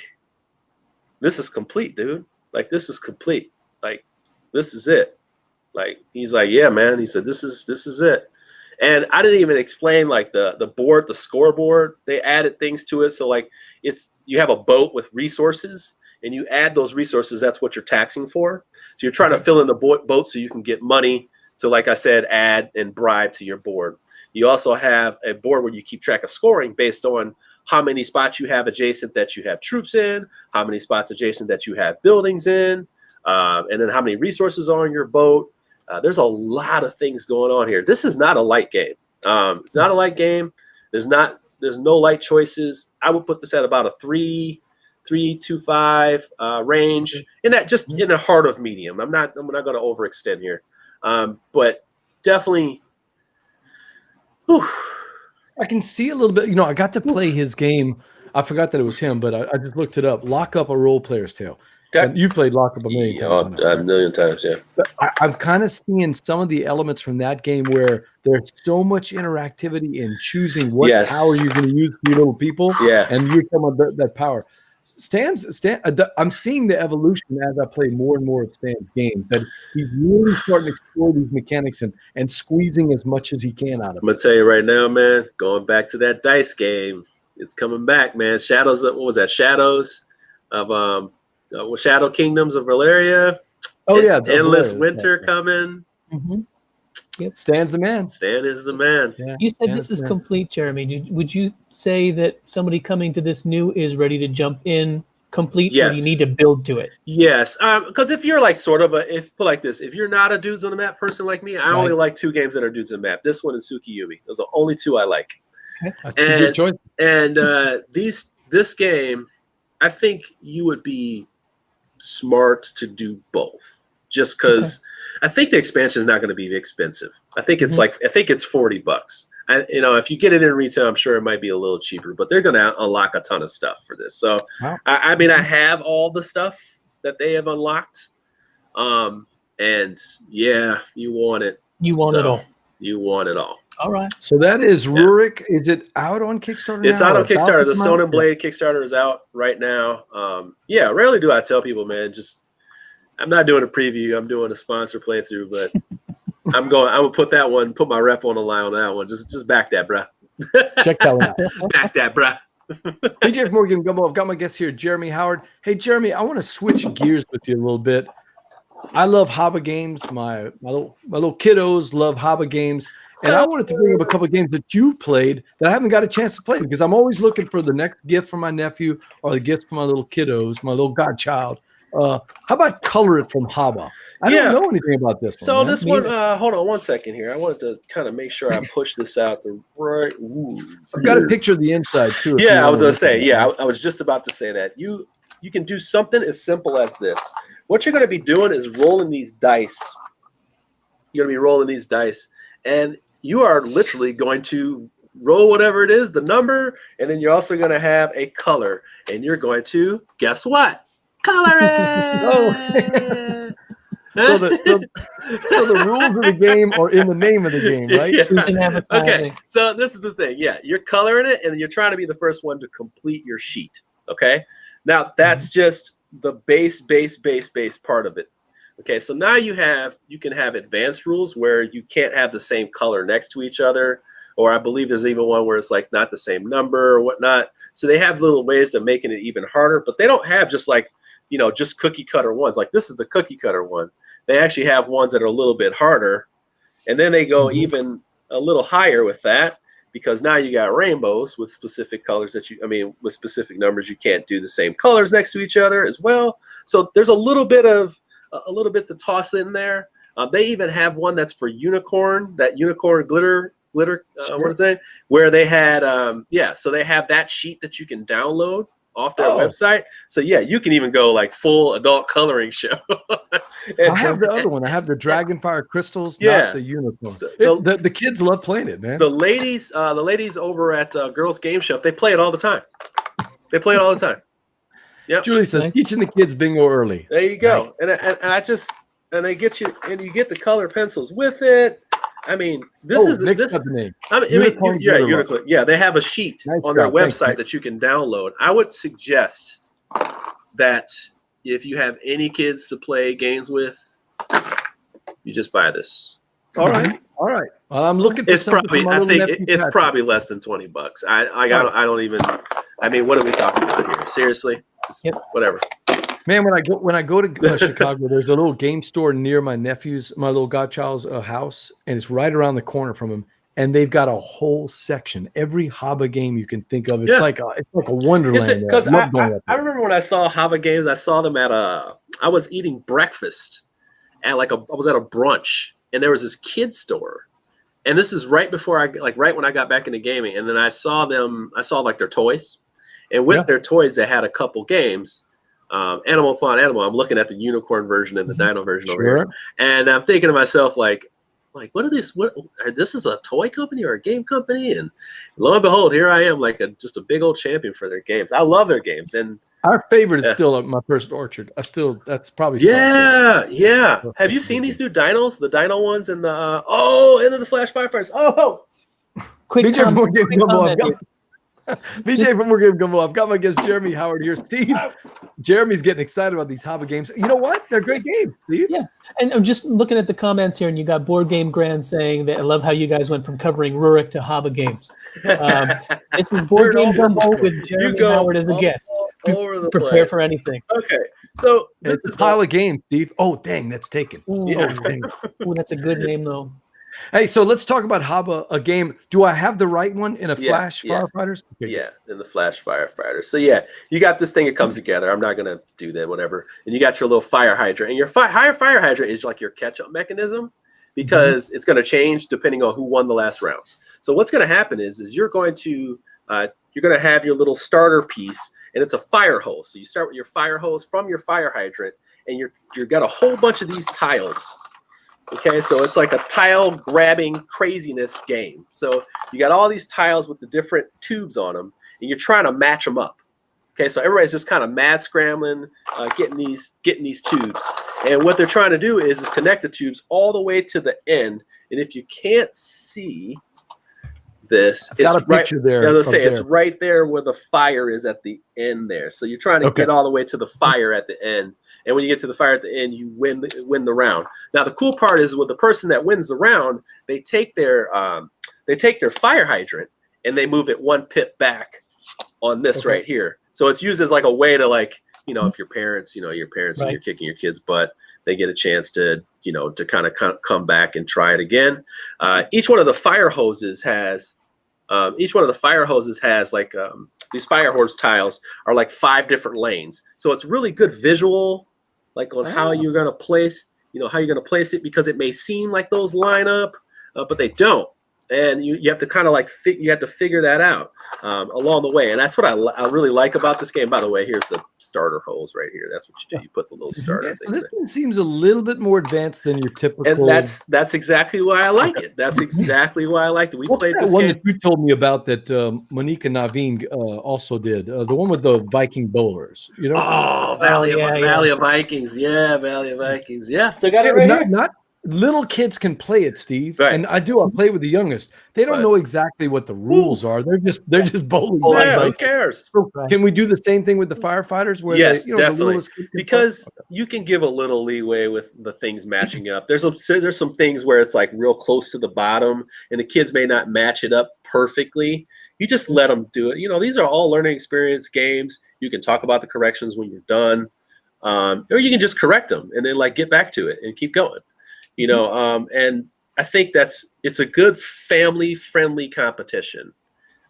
this is complete, dude. Like, this is complete. Like, this is it. Like, he's like, yeah, man. He said, this is it. And I didn't even explain, like, the board, the scoreboard. They added things to it. So, like, you have a boat with resources, and you add those resources. That's what you're taxing for. So you're trying to fill in the boat so you can get money to, like I said, add and bribe to your board. You also have a board where you keep track of scoring based on how many spots you have adjacent that you have troops in, how many spots adjacent that you have buildings in, and then how many resources are on your boat. There's a lot of things going on here. This is not a light game. It's not a light game. There's no light choices. I would put this at about a 3 to 5 range, in that just in the heart of medium. I'm not going to overextend here, but definitely. Whew. I can see a little bit. You know, I got to play his game. I forgot that it was him, but I just looked it up. Lock Up, a Role Player's Tale. Okay. And you've played Lock Up a million times. A million times, yeah. But I'm kind of seeing some of the elements from that game where there's so much interactivity in choosing what power you're going to use for your little people. Yeah. And you're talking about that power. I'm seeing the evolution as I play more and more of Stan's games, that he's really starting to explore these mechanics and squeezing as much as he can out of it. I'm gonna tell you right now, man, going back to that dice game, it's coming back, man. Shadows of, what was that? Shadows of Shadow Kingdoms of Valeria. Oh yeah, Endless Winter coming. Mm-hmm. Yep. Stan's the man. Stan is the man. Yeah. You said this is complete, Jeremy. Would you say that somebody coming to this new is ready to jump in complete, or you need to build to it? Yes, because if you're like sort of put like this, if you're not a dudes on the map person like me, I only like 2 games that are dudes on the map. This one and Tsukiyumi. Those are the only 2 I like. Okay. That's a good choice. And this game, I think you would be smart to do both, just because I think the expansion is not going to be expensive. I think it's I think it's $40. If you get it in retail, I'm sure it might be a little cheaper, but they're going to unlock a ton of stuff for this. So, I mean, I have all the stuff that they have unlocked. And yeah, you want it. You want it all. You want it all. All right. So that is Rurik. Is it out on Kickstarter? It's out on Kickstarter. The Stone and Blade Kickstarter is out right now. Rarely do I tell people, man, I'm not doing a preview. I'm doing a sponsor playthrough, but I'm gonna put that one, put my rep on the line on that one. Just back that, bruh. Check that one out. Back that, bruh. BJ from Game Gumbo. I've got my guest here, Jeremy Howard. Hey, Jeremy, I want to switch gears with you a little bit. I love Haba games. My little kiddos love Haba games. And I wanted to bring up a couple of games that you've played that I haven't got a chance to play, because I'm always looking for the next gift for my nephew or the gifts for my little kiddos, my little godchild. How about Color It from Haba? I don't know anything about this one. So this one, hold on one second here. I wanted to kind of make sure I push this out the right. I've got a picture of the inside too. Yeah, I was gonna say. Yeah, I was just about to say that. You can do something as simple as this. What you're gonna be doing is rolling these dice. You're gonna be rolling these dice, and you are literally going to roll whatever it is, the number, and then you're also going to have a color, and you're going to, guess what? Color it! So the rules of the game are in the name of the game, right? Yeah. Okay, so this is the thing. Yeah, you're coloring it, and you're trying to be the first one to complete your sheet, okay? Now, that's just the base part of it. Okay, so now you can have advanced rules where you can't have the same color next to each other, or I believe there's even one where it's like not the same number or whatnot. So they have little ways of making it even harder, but they don't have just like, just cookie cutter ones. Like this is the cookie cutter one. They actually have ones that are a little bit harder, and then they go even a little higher with that. because now you got rainbows with specific colors with specific numbers. You can't do the same colors next to each other as well. So there's a little bit to toss in there. They even have one that's for unicorn, that unicorn glitter. Sure. What is it? Where they had, so they have that sheet that you can download off their website. So yeah, you can even go like full adult coloring show. I have the other one. I have the Dragonfire crystals, not the unicorn. The kids love playing it, man. The ladies over at Girls Game Chef, they play it all the time. They play it all the time. Yeah. Julie says, teaching the kids bingo early. There you go. Nice. And they get you, and you get the color pencils with it. I mean, Nick's got the name. Unicorn. Yeah, they have a sheet on their website that you can download. I would suggest that if you have any kids to play games with, you just buy this. All right. Well, I'm looking for it's probably less than $20. I don't even. I mean, what are we talking about here? Seriously, whatever. Man, when I go to Chicago, there's a little game store near my little godchild's house, and it's right around the corner from him. And they've got a whole section, every Haba game you can think of. It's like a wonderland. Because I remember when I saw Haba games, I saw them at I was eating breakfast at I was at a brunch, and there was this kid store, and this is right before right when I got back into gaming, and then I saw like their toys, and with their toys they had a couple games. Animal upon animal. I'm looking at the unicorn version and the dino version over here, and I'm thinking to myself, like, what are these? This is a toy company or a game company? And lo and behold, here I am, like just a big old champion for their games. I love their games, and our favorite is still my first Orchard. That's probably yeah. Have you seen these new dinos? The dino ones and the Into the Flash Firefighters. Quick comment here. BJ from More Game Gumbo. I've got my guest Jeremy Howard here. Steve, Jeremy's getting excited about these Haba games. You know what? They're great games, Steve. Yeah, and I'm just looking at the comments here, and you got Board Game Grand saying that I love how you guys went from covering Rurik to Haba games. This is Board Game Gumbo with Jeremy Howard as a guest. Prepare for anything. Okay, so it's a pile of games, Steve. Oh, dang, that's taken. Ooh, that's a good name, though. Hey, so let's talk about Haba, a game. Do I have the right one in a Flash Firefighters? Okay. Yeah, in the Flash Firefighters. So yeah, you got this thing that comes together. I'm not gonna do that, whatever. And you got your little fire hydrant, and your fire hydrant is like your catch-up mechanism because it's gonna change depending on who won the last round. So what's gonna happen is you're gonna have your little starter piece, and it's a fire hose. So you start with your fire hose from your fire hydrant, and you've got a whole bunch of these tiles. Okay, so it's like a tile grabbing craziness game. So you got all these tiles with the different tubes on them, and you're trying to match them up. Okay, so everybody's just kind of mad scrambling, getting these tubes. And what they're trying to do is connect the tubes all the way to the end. And if you can't see this, it's right there. As I say, it's right there where the fire is at the end there. So you're trying to get all the way to the fire at the end. And when you get to the fire at the end, you win the round. Now the cool part is with the person that wins the round, they take their fire hydrant and they move it one pip back on this right here. So it's used as like a way to if your parents and you're kicking your kid's butt, they get a chance to kind of come back and try it again. Each one of the fire hoses has like these fire hose tiles are like 5 different lanes. So it's really good visual. Like on how you're gonna place it, because it may seem like those line up, but they don't, and you have to kind of figure that out along the way, and that's what I really like about this game. By the way, here's the starter hose right here. That's what you do. You put the little starter thing. This one seems a little bit more advanced than your typical. And that's exactly why I like it. That's exactly why I liked it. We played this one game. that you told me about that Monica Naveen also did. The one with the Viking bowlers. Valley of Vikings. Yeah, Valley of Vikings. Yeah, still got it right here. Not little kids can play it, Steve, and I play with the youngest. They don't know exactly what the rules are. They're just bowling. Who cares? Can we do the same thing with the firefighters? Where definitely, because you can give a little leeway with the things matching up. There's some things where it's like real close to the bottom, and the kids may not match it up perfectly. You just let them do it. These are all learning experience games. You can talk about the corrections when you're done, or you can just correct them and then get back to it and keep going. And I think it's a good family friendly competition.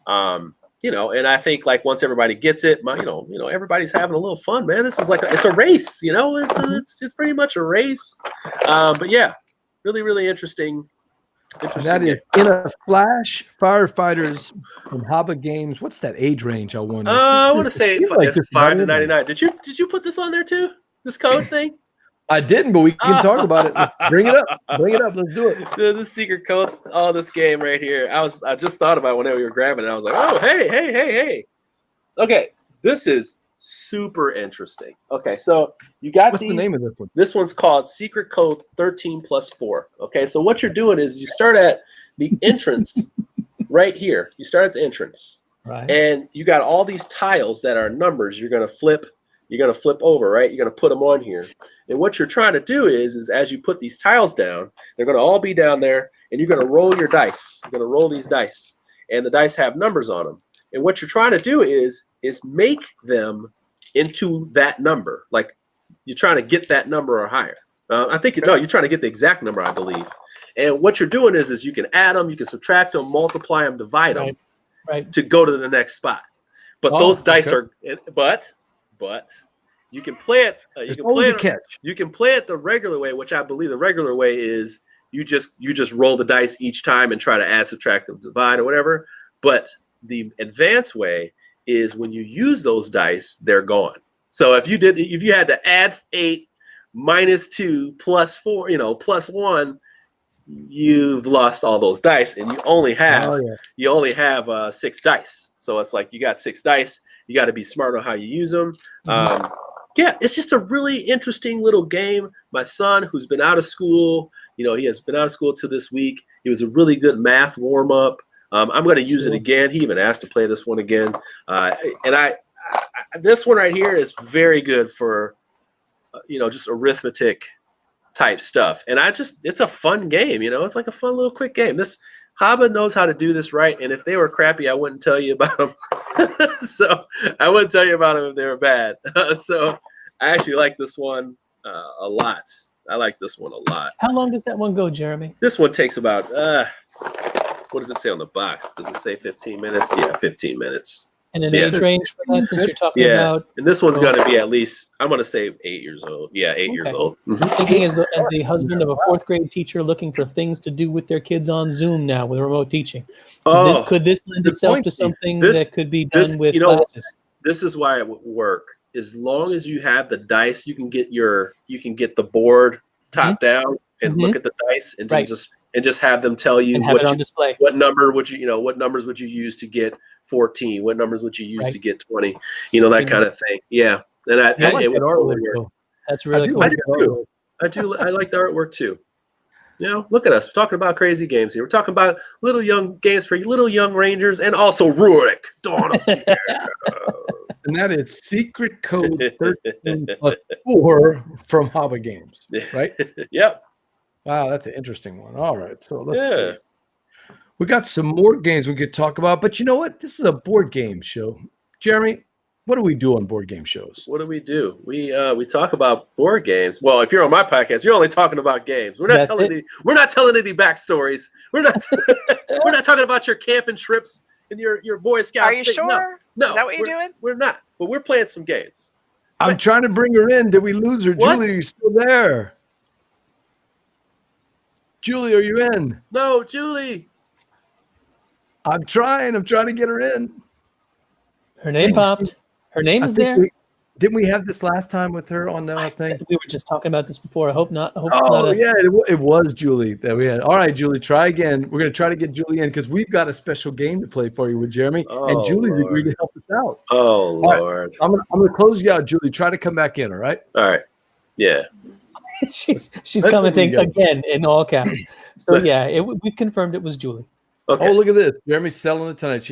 You know, and I think like once everybody gets it, you know, everybody's having a little fun, man. This is like it's a race, you know, it's pretty much a race. But yeah, really interesting. That is in a flash. Firefighters from Haba Games. What's that age range? I wonder. I want to say like 5 to 99. Did you put this on there too? This code thing? I didn't, but we can talk about it. Bring it up. Bring it up. Let's do it. The secret code. Oh, this game right here. I just thought about it whenever we were grabbing it. I was like, oh, hey. Okay, this is super interesting. Okay, so you got what's the name of this one? This one's called Secret Code 13+4. Okay, so what you're doing is you start at the entrance right here. You start at the entrance, Right. and you got all these tiles that are numbers. You're gonna flip over, right? You're gonna put them on here. And what you're trying to do is as you put these tiles down, they're gonna all be down there, and you're gonna roll your dice. You're gonna roll these dice, and the dice have numbers on them. And what you're trying to do is make them into that number. Like you're trying to get that number or higher. I think you're trying to get the exact number, I believe. And what you're doing is you can add them, you can subtract them, multiply them, divide them, right, to go to the next spot. But those dice are, but you can play it. You can play it the regular way, which I believe the regular way is you just roll the dice each time and try to add, subtract, and divide or whatever. But the advanced way is when you use those dice, they're gone. So if you had to add 8 minus 2 plus 4, plus 1, you've lost all those dice, and you only have 6 dice. So it's like you got 6 dice. You got to be smart on how you use them. Yeah, it's just a really interesting little game. My son, who's been out of school, he has been out of school to this week. It was a really good math warm up. I'm going to use it again. He even asked to play this one again. And this one right here is very good for, just arithmetic type stuff. And it's a fun game. It's like a fun little quick game. This Haba knows how to do this right. And if they were crappy, I wouldn't tell you about them. So I wouldn't tell you about them if they were bad. So I actually like this one a lot. I like this one a lot. How long does that one go, Jeremy? This one takes about, what does it say on the box? Does it say 15 minutes? Yeah, 15 minutes. And an age range for that, since you're talking about. And this one's going to be at least, I'm going to say 8 years old. Yeah, 8 years old. I'm thinking as the husband of a 4th grade teacher looking for things to do with their kids on Zoom now with remote teaching. Could this lend itself to something that could be done with classes? This is why it would work. As long as you have the dice, you can get the board top down and look at the dice and just have them tell you what numbers would you use to get 14? What numbers would you use to get 20? That kind of thing. Yeah. And I like that artwork. That's really cool. I do. I like the artwork too. Look at us. We're talking about crazy games here. We're talking about little young games for little young rangers and also Rurik, Dawn of the And that is Secret Code 13+4 from Haba Games, right? Yep. Wow, that's an interesting one. All right, so let's see. We got some more games we could talk about, but you know what? This is a board game show. Jeremy, what do we do on board game shows? What do? We talk about board games. Well, if you're on my podcast, you're only talking about games. We're not telling any backstories. We're not talking about your camping trips and your Boy Scouts. Are you sure? No, is that what you're doing? We're not, but we're playing some games. I'm trying to bring her in. Did we lose her? What? Julie, are you still there? Julie, are you in? No, Julie. I'm trying to get her in. Her name popped. Her name is there. Didn't we have this last time with her on the thing? We were just talking about this before. I hope not. I hope it's not. It was Julie that we had. All right, Julie, try again. We're going to try to get Julie in because we've got a special game to play for you with Jeremy. And Julie's agreed to help us out. Oh, Lord. Right, I'm going to close you out, Julie. Try to come back in, all right? All right. Yeah. she's commenting again in all caps. So, we've confirmed it was Julie. Okay. Oh, look at this. Jeremy's selling it tonight.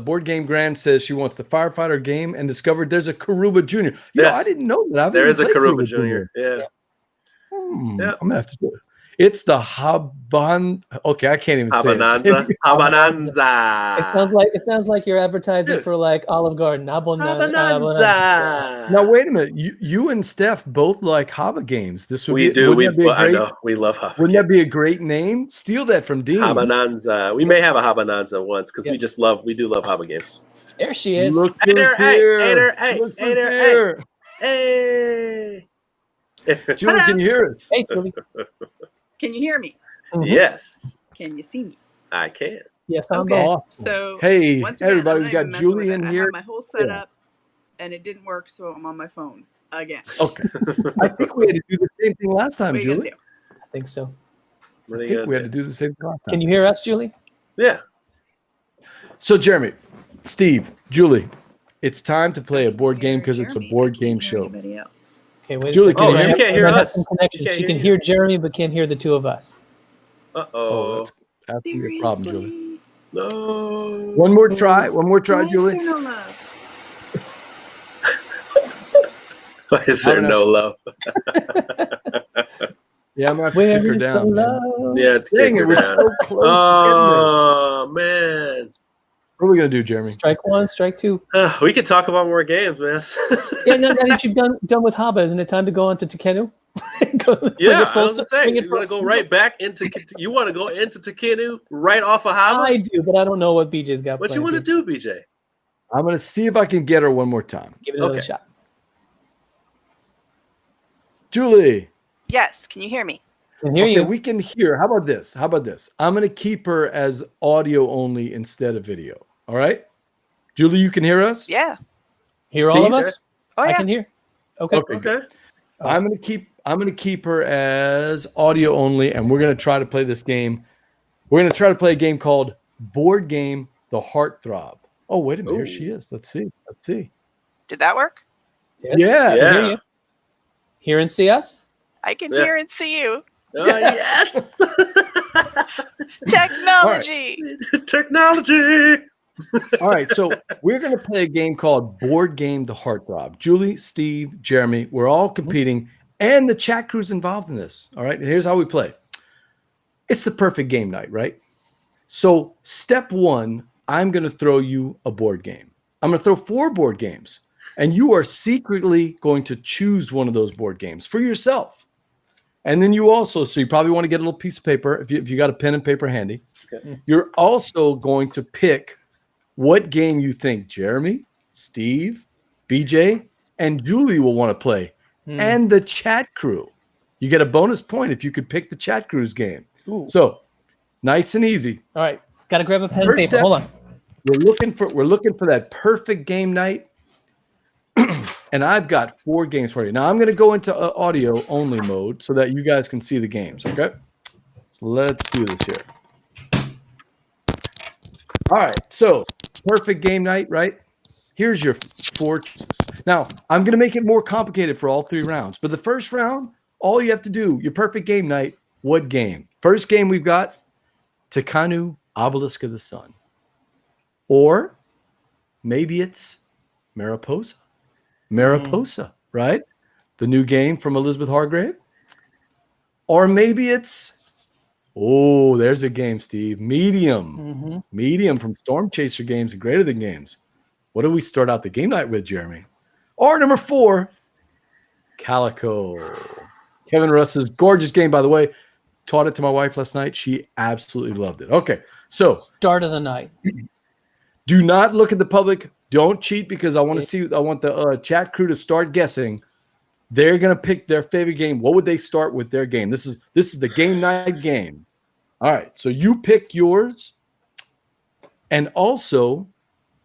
Board Game Grand says she wants the firefighter game and discovered there's a Karuba Jr. I didn't know that. There is a Karuba Jr. Yeah. I'm going to have to do it. It's the Haban. Okay, I can't even say Habananza. it. Habananza. It sounds like you're advertising Dude. for like Olive Garden. Habananza. Now wait a minute. You and Steph both like Haba games. This would We be do. Wouldn't that be a I great? know. We love Haba. Wouldn't that be a great name? Steal that from Dean. Habananza. We may have a Habananza once because Yep. we do love Haba games. There she is. Look Hey there, who's hey, here. hey there, hey, Look hey who's there, here. Hey. Julie, can you hear us? Hey, Julie. Can you hear me? Mhm. Yes, Can you see me? I can. Yes, I'm Okay. both. So Hey, once again, everybody, I'm we not got even messing with Julie it. in I here. have my whole setup, and it didn't work, so I'm on my phone again. Okay. I think we had to do the same thing last time, What are you Julie. gonna do? I think so. What are I you think gonna we had to do? do the same thing last time. Can you hear us, Julie? Yeah. So, Jeremy, Steve, Julie, it's time to play I a can board game hear because it's a Jeremy, board I game can't hear show. anybody else. Okay, wait Julie, a second. can you We hear might me? Can't hear have us. some connection. You can't She hear can you. hear Jeremy, but can't hear the two of us. Oh, that's gonna be a problem, Julie. Seriously? No. One more try, Why is Julie. there no love? Why is there no love? Yeah, I'm gonna have to Where kick her is the down, man. love? Yeah, to Dang kick it, her we're down. so close to getting this. Oh man. What are we gonna do, Jeremy? Strike one, strike two. We could talk about more games, man. Yeah, now that you've done with Haba, isn't it time to go on to Takenu? Yeah, I was gonna say, you want to go right back into. You want to go into Takenu right off of Haba? I do, but I don't know what BJ's got. What you want to do, BJ? I'm gonna see if I can get her one more time. Give it another Okay. shot. Julie. Yes. Can you hear me? Can hear Okay, you. we can hear. How about this? I'm gonna keep her as audio only instead of video. All right? Julie, you can hear us? Yeah. Hear all of Steve? us? Oh I yeah. can hear. Okay. Okay. Okay. I'm gonna keep her as audio only, and we're gonna try to play this game. We're gonna try to play a game called Board Game The Heartthrob. Oh, wait a minute, here Ooh. she is. Let's see. Did that work? Yes. Yes. I hear Yeah. you. Hear and see us? I can Yeah. hear and see you. Oh yes. Technology. Technology. All right, so we're gonna play a game called Board Game The Heartthrob. Julie, Steve, Jeremy, we're all competing, and the chat crew's involved in this. All right, and here's how we play. It's the perfect game night, right? So step one, I'm gonna throw you a board game. I'm gonna throw 4 board games, and you are secretly going to choose one of those board games for yourself. And then you also, so you probably want to get a little piece of paper if you got a pen and paper handy. Okay. You're also going to pick what game you think Jeremy, Steve, BJ, and Julie will want to play, and the chat crew. You get a bonus point if you could pick the chat crew's game. Ooh. So nice and easy. All right. Got to grab a pen and First paper. step- Hold on. We're looking for that perfect game night. And I've got 4 games for you. Now I'm going to go into audio only mode so that you guys can see the games. Okay. So let's do this here. All right. So perfect game night, right? Here's your 4 choices. Now I'm going to make it more complicated for all 3 rounds. But the first round, all you have to do, your perfect game night, what game? First game we've got Takanu, Obelisk of the Sun. Or maybe it's Mariposa, right? The new game from Elizabeth Hargrave. Or maybe it's, there's a game, Steve. Medium. Medium from Storm Chaser Games and Greater Than Games. What do we start out the game night with, Jeremy? Or number 4, Calico. Kevin Russ's gorgeous game, by the way. Taught it to my wife last night. She absolutely loved it. Okay, so Start of the night. do not look at the public. Don't cheat because I want to see. I want the chat crew to start guessing. They're gonna pick their favorite game. What would they start with their game? This is the game night game. All right. So you pick yours, and also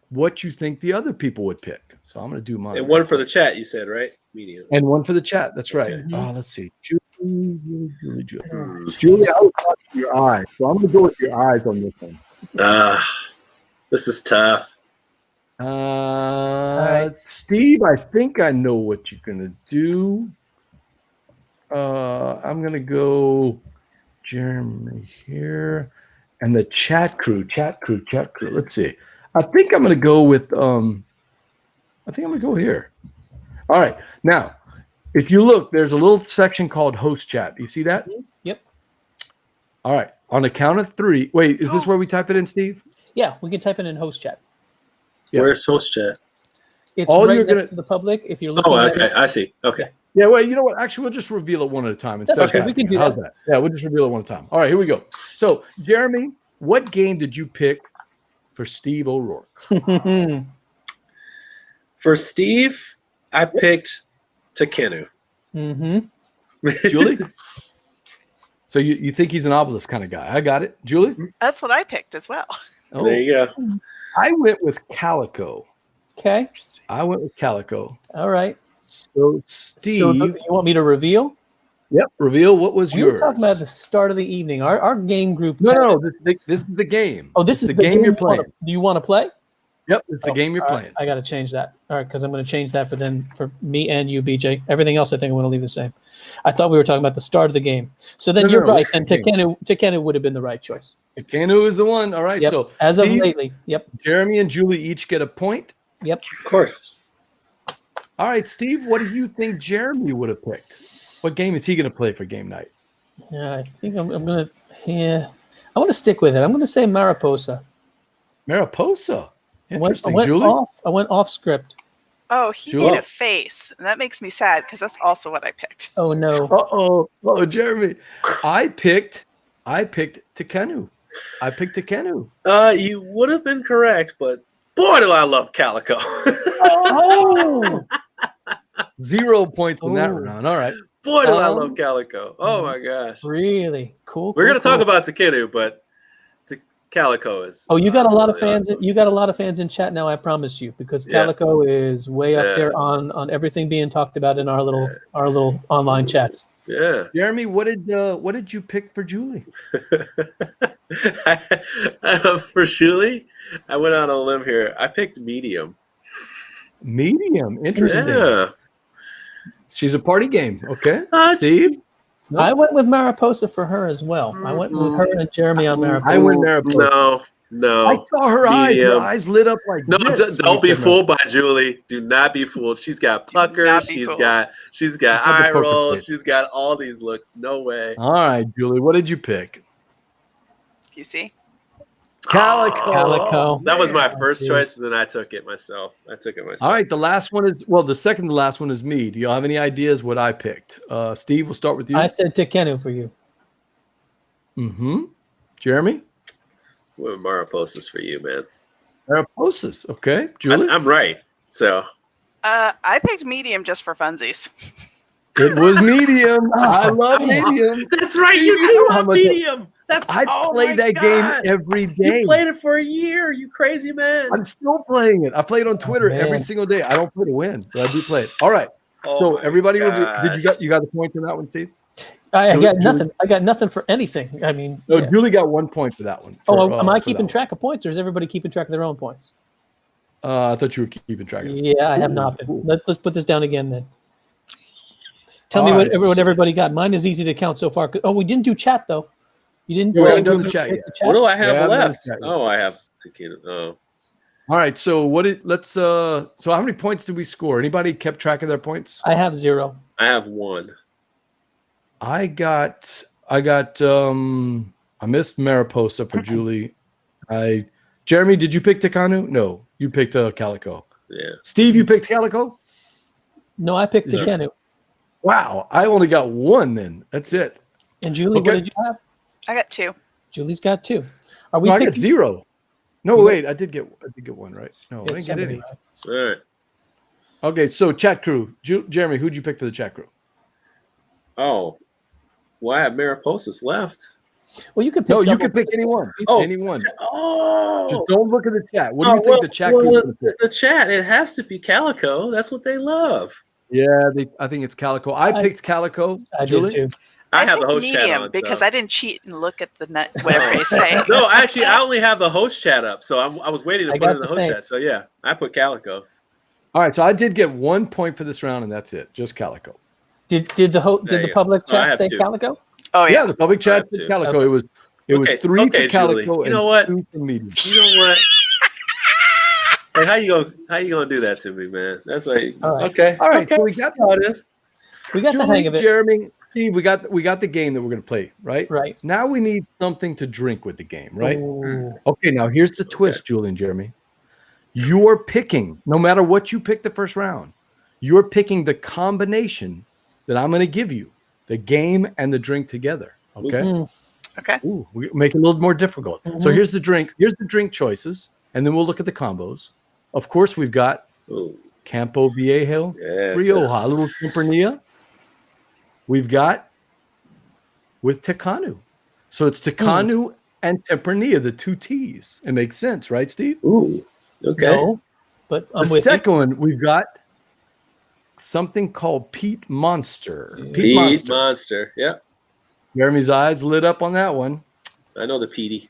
what you think the other people would pick. So I'm gonna do mine. And one for the chat, you said, right? Medium. And one for the chat. That's right. Okay. Let's see. Julie, I was watching your eyes, so I'm gonna go with your eyes on this one. This is tough. right. Steve, I think I know what you're gonna do. I'm gonna go Jeremy here, and the chat crew. Let's see. I think I'm gonna go with. I think I'm gonna go here. All right. Now, if you look, there's a little section called Host Chat. You see that? Yep. All right. On the count of 3. Wait, is this where we type it in, Steve? Yeah, we can type it in host chat. Yeah. Where's host chat? It's All right you're next gonna- to the public. If you're looking Oh, at okay. it, I see. Okay. Yeah, well, you know what? Actually, we'll just reveal it one at a time instead That's of okay. We typing can it. do How's that? Yeah, we'll just reveal it one at a time. All right, here we go. So, Jeremy, what game did you pick for Steve O'Rourke? For Steve, I picked Takenu. Julie? So you think he's an obelisk kind of guy. I got it. Julie? That's what I picked as well. Oh, There you go. I went with Calico. Okay. I went with Calico. All right. So, Steve. So you want me to reveal? Yep. Reveal what was We were yours. talking about the start of the evening. Our game group. No. This is the game. Oh, this It's is the game you're you wanna- playing. Do you want to play? Yep. It's the game you're All right, playing. I got to change that. All right, because I'm going to change that for me and you, BJ. Everything else, I think I'm going to leave the same. I thought we were talking about the start of the game. So then No, you're no, right. this And is the game. Takenu would have been the right choice. Kanu is the one. All right. Yep. So As of Steve, lately. Yep. Jeremy and Julie each get a point. Yep. Of course. All right, Steve, what do you think Jeremy would have picked? What game is he going to play for game night? Yeah, I think I'm going to. Yeah, I want to stick with it. I'm going to say Mariposa. Mariposa. I went Interesting. Julie? I went off script. Oh, he Julie? made a face, and that makes me sad because that's also what I picked. Oh no. Oh, Jeremy. I picked Takenu. I picked Takenu. You would have been correct, but boy, do I love Calico. Oh. 0 points in that Oh. round. All right. Boy, do I love Calico. Oh my gosh. Really cool. We're cool, gonna talk cool. about Takenu, but Calico is. Oh, you got a lot of absolutely fans. awesome. You got a lot of fans in chat now. I promise you, because Yeah. Calico is way up Yeah. there on everything being talked about in our little online chats. Yeah. Jeremy, what did you pick for Julie? For Julie, I went out on a limb here. I picked medium. Medium. Interesting. Yeah. She's a party game. Okay. Uh, Steve? I went with Mariposa for her as well. I went with her and Jeremy on Mariposa. I went Mariposa. No. I saw her eyes. Medium. Her eyes lit up like No, this. don't be fooled by Julie. Do not be fooled. She's got puckers. not be She's fooled. got got the eye poker rolls. face. She's got all these looks. No way. All right, Julie, what did you pick? You see? Calico. Calico. That was my first dude. choice, and then I took it myself. All right, the last one is the second to last one is me. Do you have any ideas what I picked? Steve, we'll start with you. I said Takenu for you. Mm-hmm. Jeremy? Well, Mariposas for you, man. Mariposas. Okay. Julie? I'm right. So I picked medium just for funsies. It was medium. I love medium. that's right. You You do know how love much medium. That's I oh play my that God. game every day. You played it for a year. You crazy man. I'm still playing it. I play it on Twitter every man. single day. I don't play to win, but I do play it. All right. Oh So my everybody, did gosh. you got the point in that one, Steve? I Julie- got nothing. I got nothing for anything. I mean, No, yeah. Julie got 1 point for that one. Am I for keeping that track of points, or is everybody keeping track of their own points? one. I thought you were keeping track of it. Yeah, I have Ooh, not been. ooh. Let's put this down again then. Tell All me right. what everybody got. Mine is easy to count so far. Oh, we didn't do chat though. You didn't. Yeah, we say haven't done we the chat did yet. the What do I have Yeah, left? I'm gonna- Oh, I have tequila. Oh, All right. So so how many points did we score? Anybody kept track of their points? I have 0. I have one. I missed Mariposa for Julie. Jeremy, did you pick Takanu? No, you picked Calico. Yeah. Steve, you picked Calico? No, I picked Did you- Takenu. Wow, I only got one then. That's it. And Julie, Okay. what did you have? I got 2. Julie's got 2. Are we No, I got picking? 0. No, You- wait, I did get one right. No, I It's didn't get somebody any. right. All right. Okay, so chat crew. Jeremy, who'd you pick for the chat crew? Oh, well, I have Mariposas left. Well, you could pick. No, you double can pick points. anyone. Oh. Anyone. Oh, Just don't look at the chat. What do you Oh, think well, the chat crew's well, going to pick? the chat, it has to be Calico. That's what they love. Yeah, I think it's Calico. I picked Calico. I Julie? did too. I have the picked host chat medium on. because so. I didn't cheat and look at the net, whatever he's saying. No, actually, I only have the host chat up, so I was waiting to I put it got in the the host same. chat. So yeah, I put Calico. All right, so I did get 1 point for this round, and that's it. Just Calico. Did There the you public go. So I chat have say 2. Calico? Oh Yeah, yeah. the public I chat have said two. Calico. Okay. It was Okay, 3 okay, for Calico Julie. You and know what? 2 for medium. You know what? Hey, how you gonna do that to me, man? That's like All right. okay. All right, okay. so we got How it is. We got the Julie, hang of it. Jeremy, Steve, we got the game that we're going to play, right? Right. Now we need something to drink with the game, right? Ooh. Okay, now here's the twist, Julie and Jeremy. You're picking, no matter what you pick the first round, you're picking the combination that I'm going to give you, the game and the drink together. Okay. Mm. Okay. Ooh, we make it a little more difficult. So here's the drink. Here's the drink choices, and then we'll look at the combos. Of course, we've got Campo Viejo, Rioja, a little Tempranillo. We've got with Tecanu. So it's Tecanu and Tempranillo, the two T's. It makes sense, right, Steve? Ooh, okay. No, but I'm The with second one, we've got something called Pete Monster. Pete Monster. Yeah, Jeremy's eyes lit up on that one. I know the Petey.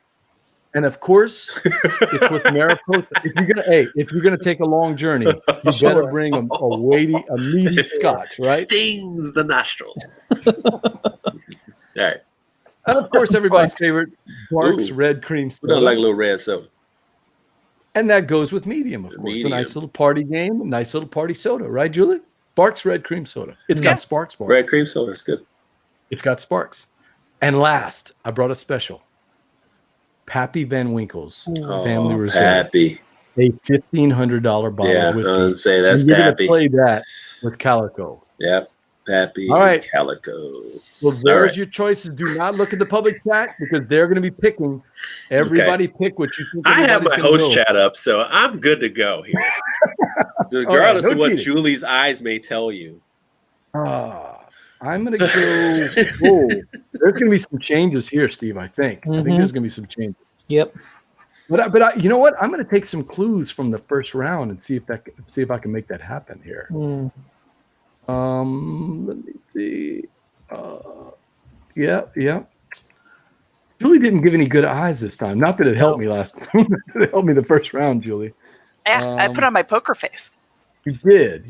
And of course, it's with Mariposa. If you're gonna take a long journey, you better bring a meaty scotch, right? Stings the nostrils. All right. And of course, everybody's favorite, Barks Red Cream We Soda. don't like a little red soda. And that goes with medium, of course. Medium. A nice little party game, a nice little party soda, right, Julie? Barks Red Cream Soda. It's got sparks, Barks. Red cream soda is good. It's got sparks. And last, I brought a special. Pappy Van Winkle's Family Reserve. Pappy. A $1,500 bottle of whiskey. I was say that's and you're Pappy. gonna play that with Calico. Yep. Pappy. All right. Calico. Well, there's your choices. Do not look at the public chat because they're going to be picking. Everybody pick what you think. I have my everybody's host gonna chat up, so I'm good to go here. Regardless no of what cheating. Julie's eyes may tell you. I'm going to go. Whoa. There's going to be some changes here, Steve, I think. I think there's going to be some changes. Yep. But you know what? I'm going to take some clues from the first round and see if I can make that happen here. Let me see. Yeah. Julie didn't give any good eyes this time. Not that it helped me last time. It helped me the first round, Julie. Yeah, I put on my poker face. You did.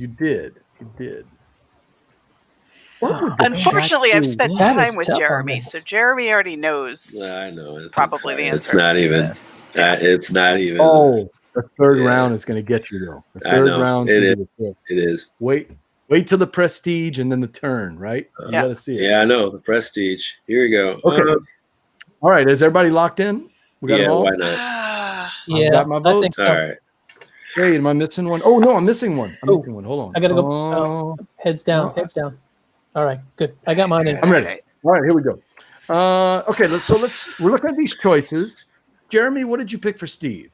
What would the Unfortunately, chat I've do? spent That time is with tough on Jeremy, this. so Jeremy already knows I know. probably the answer. It's not to even. this. It's not even. Oh, the third round is going to get you, though. The I third know. round It is is. gonna be the fifth. It is. Wait till the prestige and then the turn, right? You got to see it. Yeah, I know. The prestige. Here we go. Okay. All right. Is everybody locked in? We got them all? Why not? I've got my I votes. think so. All right. Hey, am I missing one? Oh, no, I'm missing one. Hold on. I gotta go. Heads down. Heads down. All right, good. I got mine in. I'm ready. All right, here we go. Okay, we're looking at these choices. Jeremy, what did you pick for Steve?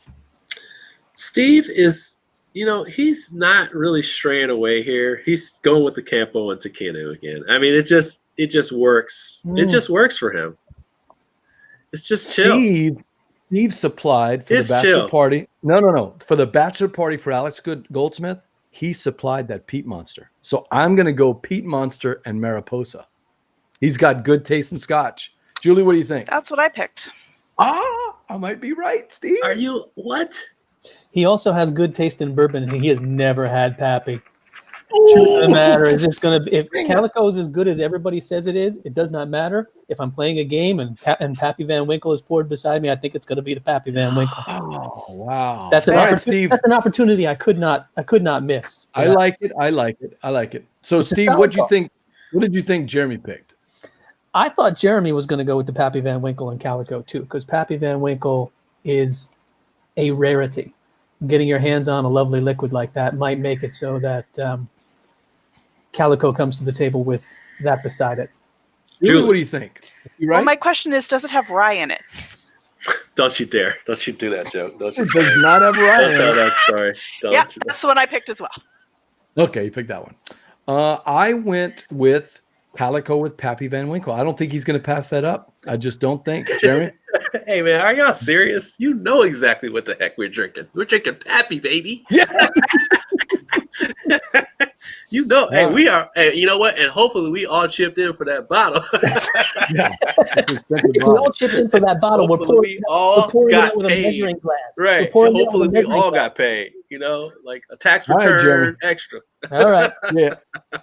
Steve is, he's not really straying away here. He's going with the Campo and Tecanu again. I mean, it just works. It just works for him. It's just chill. Steve supplied for the bachelor party. No. For the bachelor party for Alex Goldsmith, he supplied that Pete Monster. So I'm going to go Pete Monster and Mariposa. He's got good taste in scotch. Julie, what do you think? That's what I picked. I might be right, Steve. Are you what? He also has good taste in bourbon, and he has never had Pappy. Truth of the matter is, if Calico is as good as everybody says it is, it does not matter. If I'm playing a game and Pappy Van Winkle is poured beside me, I think it's going to be the Pappy Van Winkle. Oh, wow. That's Steve. That's an opportunity I could not miss. I like it. So, It's a Steve, salad what did you bar. think? What did you think Jeremy picked? I thought Jeremy was going to go with the Pappy Van Winkle and Calico too, because Pappy Van Winkle is a rarity. Getting your hands on a lovely liquid like that might make it so that Calico comes to the table with that beside it. Julie, what do you think? You right? Well, my question is, does it have rye in it? Don't you dare. Don't you do that joke. Don't you It dare. does not have Don't rye. tell that story. Yeah, that's the one I picked as well. Okay, you picked that one. I went with Calico with Pappy Van Winkle. I don't think he's going to pass that up. I just don't think. Jeremy? Hey, man, are y'all serious? You know exactly what the heck we're drinking. We're drinking Pappy, baby. Yeah. Hey, we are. Hey, you know what? And hopefully we all chipped in for that bottle. Yeah. If we all chipped in for that bottle, we're Hopefully pouring we it all out with a got paid. measuring glass. Right. We're pouring it out with Hopefully a we measuring all glass. got paid. Like a tax All right, return Jeremy. extra. All right. Yeah.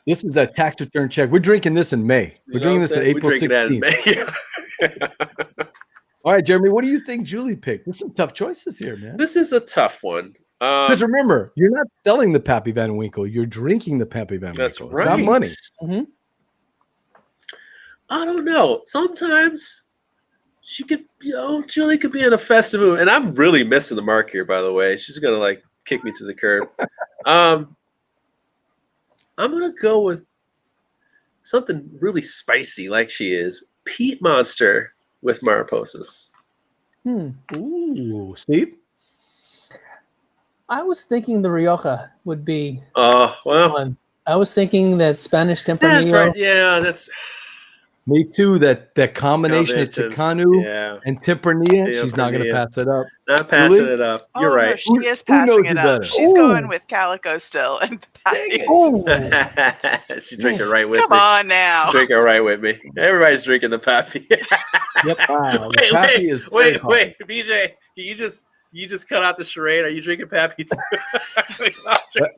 This was a tax return check. We're drinking this in May. We're drinking this in April 16th. All right, Jeremy, what do you think Julie picked? There's some tough choices here, man. This is a tough one. Because remember, you're not selling the Pappy Van Winkle. You're drinking the Pappy Van That's Winkle. right. It's not money. Mhm. I don't know. Sometimes Julie could be in a festive mood, and I'm really missing the mark here. By the way, she's gonna like kick me to the curb. I'm gonna go with something really spicy, like she is. Peat Monster with Mariposas. Ooh, Steve. I was thinking the Rioja would be Oh well, one. I was thinking that Spanish Tempranillo. that's right. Yeah, that's Me too. That combination of Takanu and Tempranillo, she's not going to Tempranillo. pass it up. Not passing Julie? it up. Oh, You're no, right. she is Who knows passing you it up. better? She's Ooh. going with Calico still. And Oh, She's drinking right with come me. on now. Drinking right with me. Everybody's drinking the Pappy. yep. Wow, the Pappy is very hard. wait, BJ, you just cut out the charade. Are you drinking Pappy too?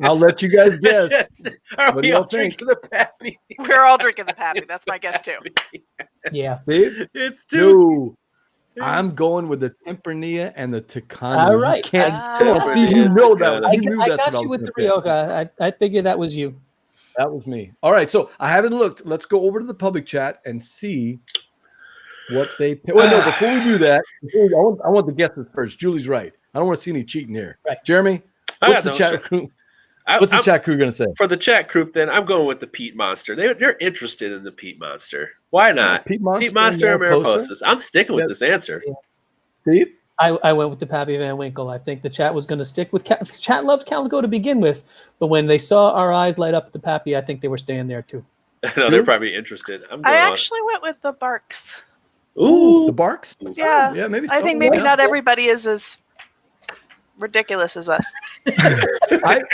I'll let you guys guess. Are What do we y'all all think? drinking the Pappy? We're all drinking the Pappy. That's my guess too. Yeah. Steve? It's too. No, I'm going with the Tempranillo and the Takanu. All right. You can't Ah. tell. Steve, you know that. I You knew I that's got what you was with the gonna pick. Rioja. I figured that was you. That was me. All right, so I haven't looked. Let's go over to the public chat and see what they pick. Well, no, before we do that, I want the guesses first. Julie's right. I don't want to see any cheating here. Right. Jeremy, I what's got the no chat crew? I- What's the I'm- chat crew going to say? For the chat group, then I'm going with the Peat Monster. They're interested in the Peat Monster. Why not? Peat Monster, Peat Monster and Mariposas. I'm sticking with Yep. this answer. Steve? I went with the Pappy Van Winkle. I think the chat was going to stick with chat loved Calico to begin with, but when they saw our eyes light up at the Pappy, I think they were staying there too. No, they're probably interested. I'm going I on. actually went with the Barks. Ooh. The Barks? Yeah. Yeah, maybe I so. think maybe Yeah. not everybody is as ridiculous as us.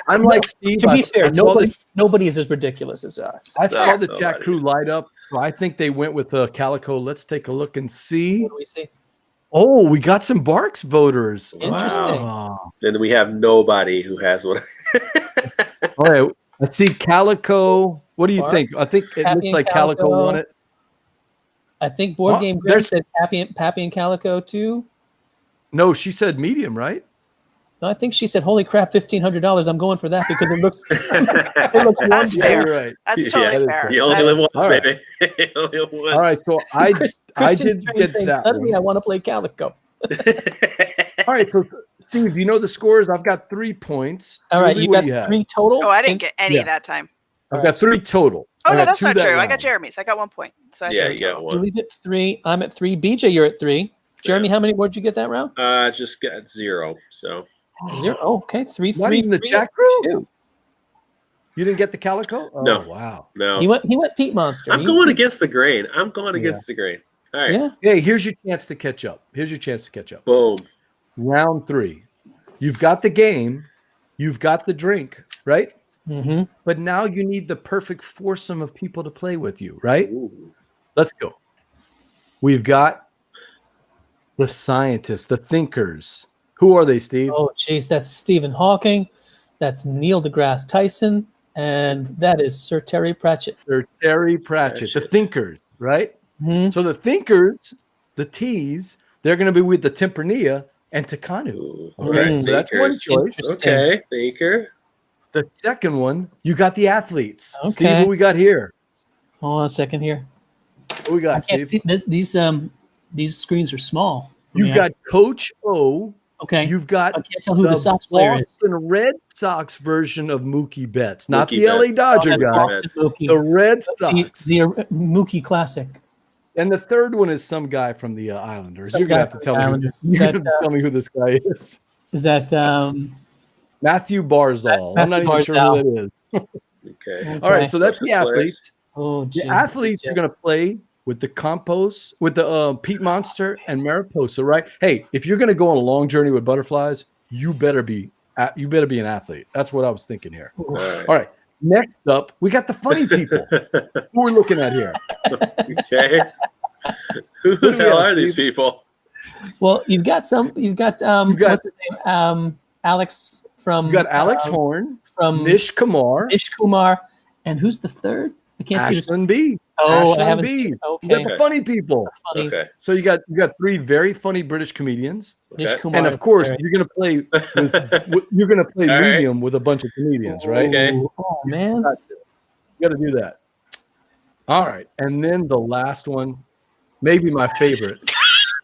I'm like Steve. To be fair, I saw nobody is as ridiculous as us. I saw the Nobody. chat crew light up, so I think they went with the Calico. Let's take a look and see. What do we see? Oh, we got some Barks voters. Interesting. Wow. Then we have nobody who has one. All right, let's see Calico. What do you think? Barks, I think it Pappy looks and like Calico Calico. won it. I think Board Well, Game Grim there's- said Pappy and Calico too. No, she said medium, right? No, I think she said, "Holy crap, $1,500! I'm going for that because it looks." It looks That's wonderful. fair. You're right. That's Yeah, totally that is fair. You only That live is- once, All right. baby. You only live once. All right, so I Christian's did trying get saying, that suddenly one. I want to play Calico. All right, so Steve, you know the scores. I've got 3 points. All right, Julie, you what got do you have? 3 total. Oh, I didn't get any Yeah. that time. I've got 3 total. Oh, I no, got that's 2 not that true. I round. got Jeremy's. I got 1 point. So that's Yeah, really you got total. one. Julie's at 3. I'm at 3. BJ, you're at 3. Jeremy, how many? Where'd you get that round? Just got 0. So 0. Oh, okay, 3, Not 3. even the 3, chat crew? 2. You didn't get the Calico? Oh, No. wow. no, He went Pete Monster. I'm going against the grain. I'm going against the grain. All right, Yeah. Hey, here's your chance to catch up. boom. Round 3. You've got the game. You've got the drink, right? Mm-hmm. But now you need the perfect foursome of people to play with you, right? Ooh. Let's go. We've got the scientists, the thinkers. Who are they, Steve? Oh, geez, that's Stephen Hawking. That's Neil deGrasse Tyson, and that is Sir Terry Pratchett. Sir Terry Pratchett, the Pratchett. thinkers, right? Mm-hmm. So the thinkers, the T's, they're going to be with the Tempranillo and Takanu. Ooh. All right, Mm. So that's one thinkers. choice. Interesting. Okay, thinker. The second one, you got the athletes. Okay. Steve, who we got here? Hold on a second here. Who we I got, can't Steve? see these screens are small. for You've me. got Coach O. Okay. You've got I can't tell who the Sox player is. Boston Red Sox version of Mookie Betts, not Mookie the LA Betts. Dodger That's guy. Boston Betts. Mookie. The Red The, Sox. the Mookie Classic. And the third one is some guy from the Islanders. Some You're gonna guy have to from tell the me. Islanders. You're gonna have to tell me who this guy is. Is that Matthew Barzal. I'm not Matthew even sure who that is. Okay. All right, so that's the Players. athletes. oh The geez. athletes are going to play with the compost, with the Peat Monster and Mariposa, right? Hey, if you're going to go on a long journey with butterflies, you better be an athlete. That's what I was thinking here. All right. All right, next up, we got the funny people. Who we're looking at here? Okay. Who do the we hell have, are these Steve? people? Well, you've got what's his name? Alex from You got Alex Horn, from Nish Kumar, Nish Kumar, and who's the third? I can't see this. Ashlyn B. Oh, I Ashlyn haven't B. seen. You got Okay. the funny people. Funnies. Okay. So you got 3 very funny British comedians. Nish Okay. Kumar And is of course, there. you're gonna play. You're gonna play All right. medium with a bunch of comedians, right? Okay. Oh man. You got to do that. All right. And then the last one, maybe my favorite.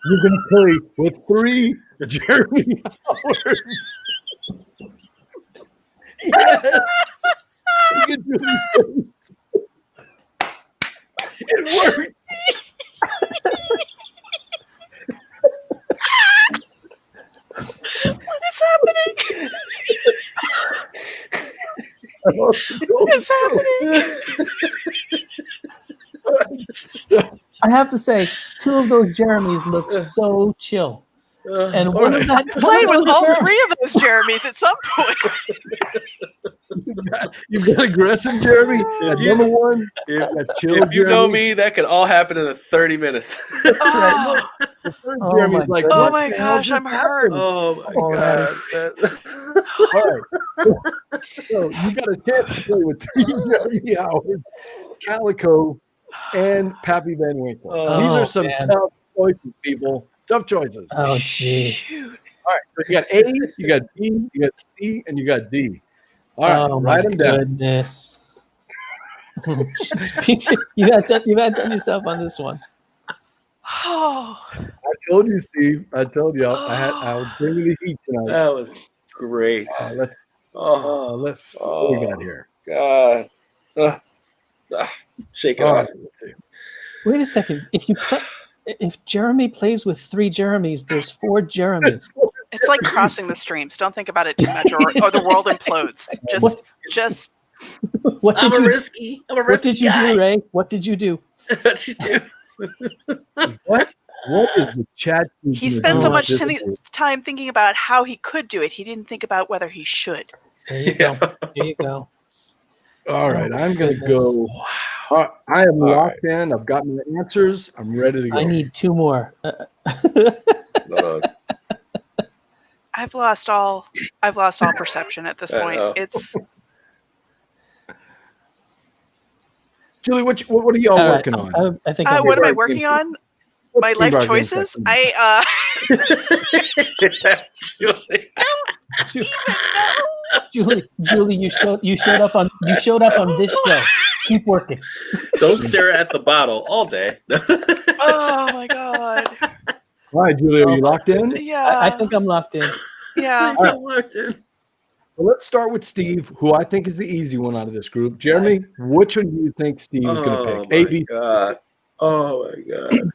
You're going to play with 3 Jeremy Howards. Yes. You can do this. It worked. What is happening? What is happening? I have to say, 2 of those Jeremys look so chill. And one of that Played one of with those all Jeremys- 3 of those Jeremys at some point. You got aggressive Jeremy. You got number 1. You got chill If you know Jeremy. me, that could all happen in 30 minutes. Oh, The third Oh Jeremy's my like, goodness. oh what my the hell gosh, just I'm hurt. happened? Oh my Oh, that god. All right. So you got a chance to play with 3 Jeremy Howard, Calico, and Pappy Van Winkle. Oh, These are some man. tough choices, people. Tough choices. Oh, gee. All right. So you got A, you got B, you got C, and you got D. All right. Oh, my write them down. goodness. You've outdone yourself on this one. Oh, I told you, Steve. I told you I was bringing the heat tonight. That was great. Let's Oh see what we got here. god. Shake it All off. right, let's see. Wait a second. If Jeremy plays with 3 Jeremys, there's 4 Jeremys. it's like crossing the streams. Don't think about it too much, or the world implodes. Just What did you risky. I'm a What did you do, Ray? What did you do? What you do? What is the chat? he spent so Oh, much this- time thinking about how he could do it. He didn't think about whether he should. There you go. There you go. All right, I'm going to Goodness. go. I am locked in. I've got my answers. I'm ready to go. I need 2 more. I've lost all perception at this I point. know. It's Julie, what are y'all All right, working on? I think what am I right, working Steve. on? Let's My leave life our game choices. section. That's Julie. Julie, you showed up on this show. Keep working. Don't stare at the bottle all day. Oh my god. All right, Julie, are you locked in? Yeah. I think I'm locked in. yeah. All right. Locked in. So let's start with Steve, who I think is the easy one out of this group. Jeremy, which one do you think Steve is going to pick? A, B, God. Oh my god.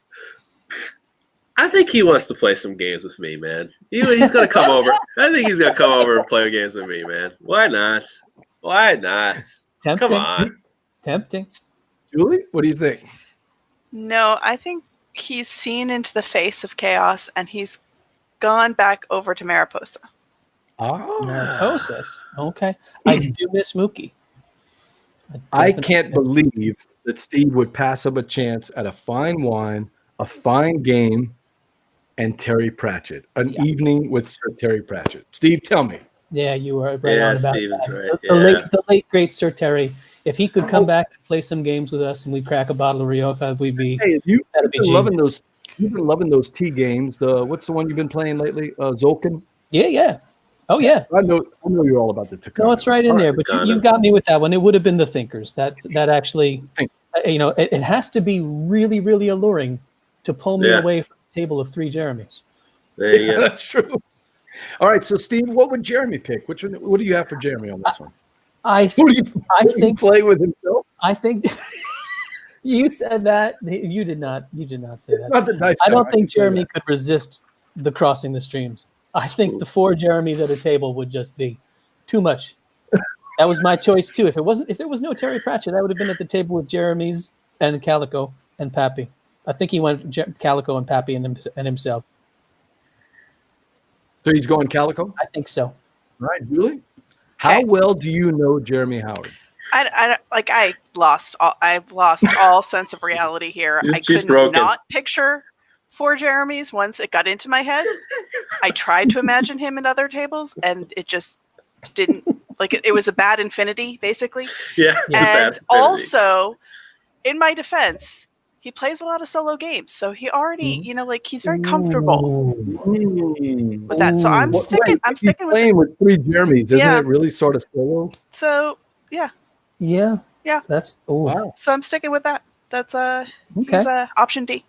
I think he wants to play some games with me, man. He's gonna come over. I think he's gonna come over and play games with me, man. Why not? Why not? Tempting. Come on. Tempting. Julie, what do you think? No, I think he's seen into the face of chaos and he's gone back over to Mariposa. Mariposas. Okay. I do miss Mookie. I definitely can't miss- believe that Steve would pass up a chance at a fine wine, a fine game, and Terry Pratchett. An evening with Sir Terry Pratchett. Steve, tell me. Yeah, you were right Yeah, on about Steve is that. right. The late great Sir Terry. If he could come back and play some games with us and we crack a bottle of Rioja, we'd be. Hey, you've That'd be been loving those. You've been loving those tea games. What's the one you've been playing lately? Zolkin. Yeah. Oh yeah. I know you're all about the Takano. No, it's right in All there. But you got me with that one. It would have been the Thinkers. That actually, it has to be really, really alluring to pull me away from the table of 3 Jeremys. There you go. That's true. All right, so Steve, what would Jeremy pick? What do you have for Jeremy on this one? I Who do you think play with himself? I think you said that. You did not say that. Not the nice I guy, don't can think say Jeremy that. could resist the crossing the streams. I think the 4 Jeremys at a table would just be too much. That was my choice too. If there was no Terry Pratchett, I would have been at the table with Jeremy's and Calico and Pappy. I think he went Calico and Pappy and himself. So he's going Calico? I think so. All right, Julie? How well do you know Jeremy Howard? I've lost all sense of reality here. I She's could broken. not picture 4 Jeremys once it got into my head. I tried to imagine him at other tables and it just didn't, it was a bad infinity basically. Yeah. it's a bad And infinity. also, in my defense, he plays a lot of solo games, so he already, he's very comfortable with that. So I'm sticking with playing with 3 Jeremys. Isn't it really sort of solo? So yeah. Yeah. Yeah. That's Wow. So I'm sticking with that. That's Okay. option D.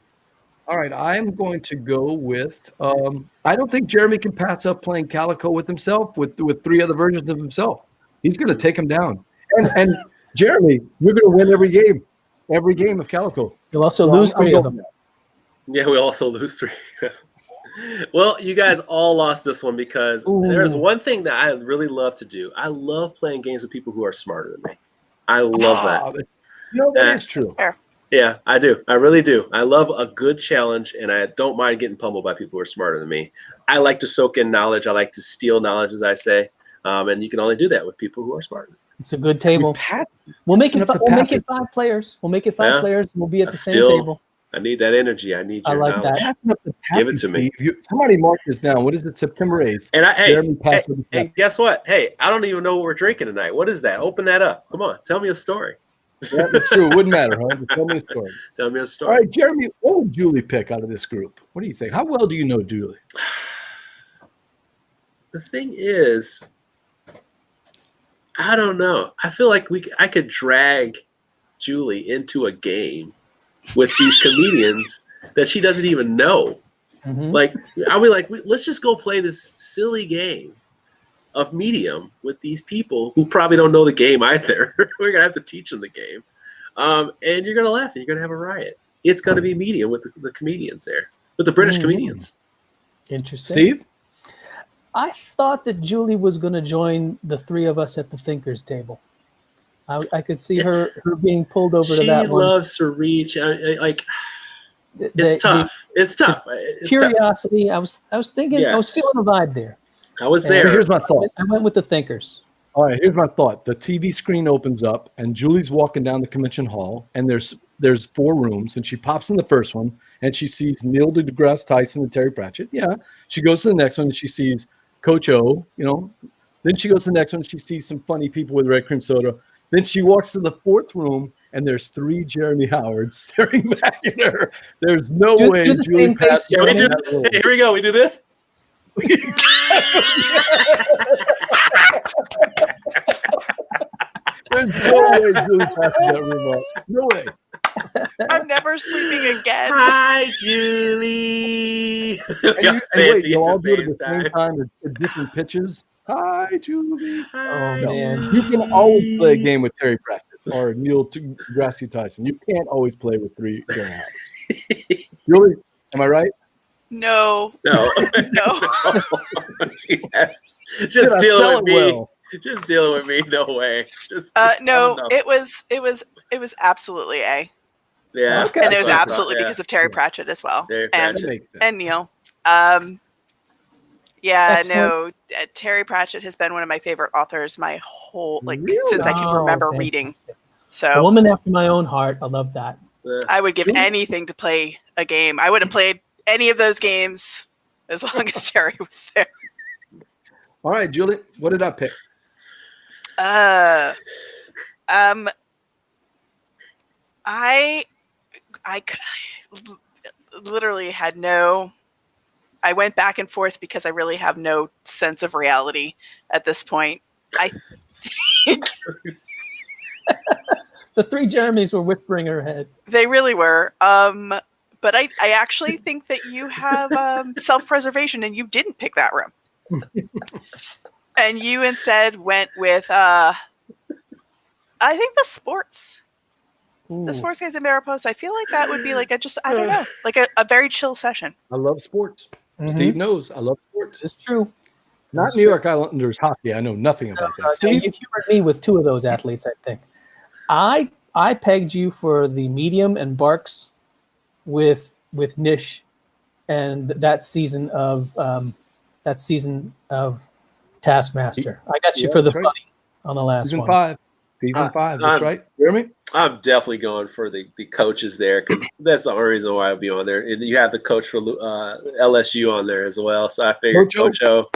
All right, I'm going to go with. I don't think Jeremy can pass up playing Calico with himself, with 3 other versions of himself. He's going to take him down. And Jeremy, you're going to win every game of Calico. You'll also So lose I'm 3 of going them. Yeah, we also lose 3. Well, you guys all lost this one because there's one thing that I really love to do. I love playing games with people who are smarter than me. I love that. That is true. That's fair. Yeah, I do. I really do. I love a good challenge, and I don't mind getting pummeled by people who are smarter than me. I like to soak in knowledge. I like to steal knowledge, as I say. And you can only do that with people who are smarter. It's a good table. We'll make it 5 players. We'll make it 5 players. We'll be at the same table. I need that energy. I need your like knowledge. that. Give it to me. Somebody mark this down. What is it? September 8th. And hey, guess what? Hey, I don't even know what we're drinking tonight. What is that? Open that up. Come on. Tell me a story. Yeah, that's true. It wouldn't matter, huh? But tell me a story. Tell me a story. All right, Jeremy, what would Julie pick out of this group? What do you think? How well do you know Julie? The thing is, I don't know. I feel like I could drag Julie into a game with these comedians that she doesn't even know. Mm-hmm. Like, I'll be like, let's just go play this silly game of Medium with these people who probably don't know the game either. We're going to have to teach them the game. And you're going to laugh and you're going to have a riot. It's going to be Medium with the comedians there, with the British comedians. Interesting. Steve? I thought that Julie was going to join the 3 of us at the Thinkers table. I could see her being pulled over to that one. She loves to reach. It's tough. It's tough. Curiosity. I was thinking. Yes. I was feeling a vibe there. I was there. Here's my thought. I went with the Thinkers. All right, here's my thought. The TV screen opens up, and Julie's walking down the convention hall, and there's 4 rooms, and she pops in the first one, and she sees Neil deGrasse Tyson and Terry Pratchett. Yeah. She goes to the next one, and she sees Coach O, Then she goes to the next one, and she sees some funny people with red cream soda. Then she walks to the 4th room, and there's 3 Jeremy Howards staring back at her. There's no way Julie passed. Here we go. We do this. There's no way Julie passed that room up. No way. I'm never sleeping again. Hi, Julie. You all do it at the same time at different pitches. Hi, Julie. Hi, man. You can always play a game with Terry Pratchett or Neil deGrasse Tyson. You can't always play with 3 Jeremy Howards. Julie, am I right? No. Yes. Just dealing with me. Well. Just dealing with me. No way. No. It was absolutely A. Yeah. Okay. And it was absolutely because of Terry Pratchett as well. And Neil. Yeah, Excellent. no. Terry Pratchett has been one of my favorite authors my whole since I can remember reading. So a woman after my own heart. I love that. I would give anything to play a game. I would have played any of those games as long as Terry was there. All right, Julie, what did I pick? I literally had no. I went back and forth because I really have no sense of reality at this point. I think the 3 Jeremys were whispering her head. They really were. But I actually think that you have self-preservation and you didn't pick that room. And you instead went with, I think the sports. Ooh. The sports guys at Mariposa. I feel like that would be like I don't know, like a very chill session. I love sports. Mm-hmm. Steve knows I love sports. It's true. Not New York Islanders hockey. I know nothing about that. Steve? You humored me with 2 of those athletes, I think. I pegged you for the Medium and Barks with Nish and that season of Taskmaster. I got you for the funny on the last season one. 5. Season 5. That's right. Jeremy? I'm definitely going for the coaches there because that's the only reason why I'll be on there. And you have the coach for LSU on there as well. So I figured Coach O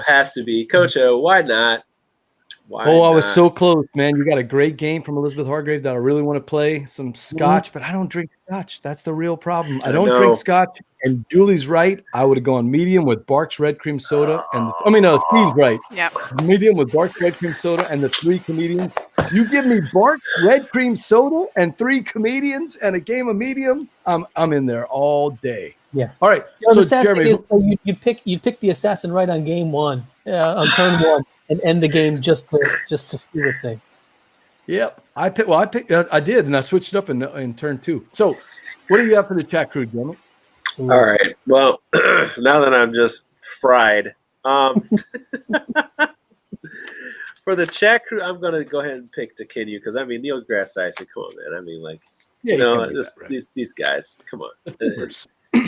has to be. Coach O, why not? Why Oh, I was not? so close, man. You got a great game from Elizabeth Hargrave that I really want to play. Some scotch, but I don't drink scotch. That's the real problem. I don't know. drink scotch. And Julie's right. I would have gone medium with Barks Red Cream Soda. Steve's right. Yeah. Medium with Barks Red Cream Soda and the 3 comedians. You give me Barks Red Cream Soda and 3 comedians and a game of medium, I'm in there all day. Yeah. All right. You know, the So sad Jeremy, thing is, you pick the assassin right on game 1, on turn 1, and end the game just to steal the thing. yep. I did, and I switched up in turn 2. So what do you have for the chat crew, Jeremy? All right. Well, now that I'm just fried, for the chat crew, I'm gonna go ahead and pick Takinu because I mean Neil deGrasse Tyson. Come on, man. I mean, like, Yeah, you know, can do just that, right? these guys. Come on, it's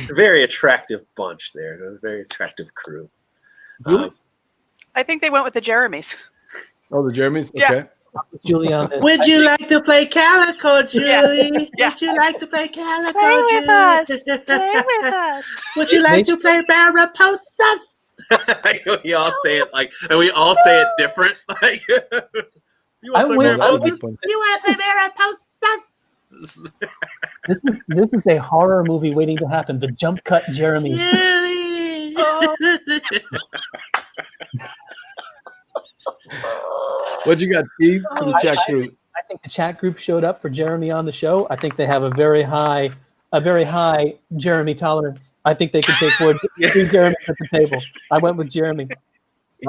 a very attractive bunch there. A very attractive crew. Julie? I think they went with the Jeremys. Oh, the Jeremys? Yeah. Okay. Julie on this. Would you like to play Calico, Julie? Yeah. Would you like to play Calico, Play with us. Julie? Play with us. Would you like to play Mariposas? We all say it and we all say it different. Like, you I want to went- play I Mariposas? went- You want to play Mariposas? This is a horror movie waiting to happen. The jump cut Jeremy. Julie. What you got, Steve, for the chat crew? I think the chat group showed up for Jeremy on the show. I think they have a very high Jeremy tolerance. I think they could take 3 Jeremys at the table. I went with Jeremy.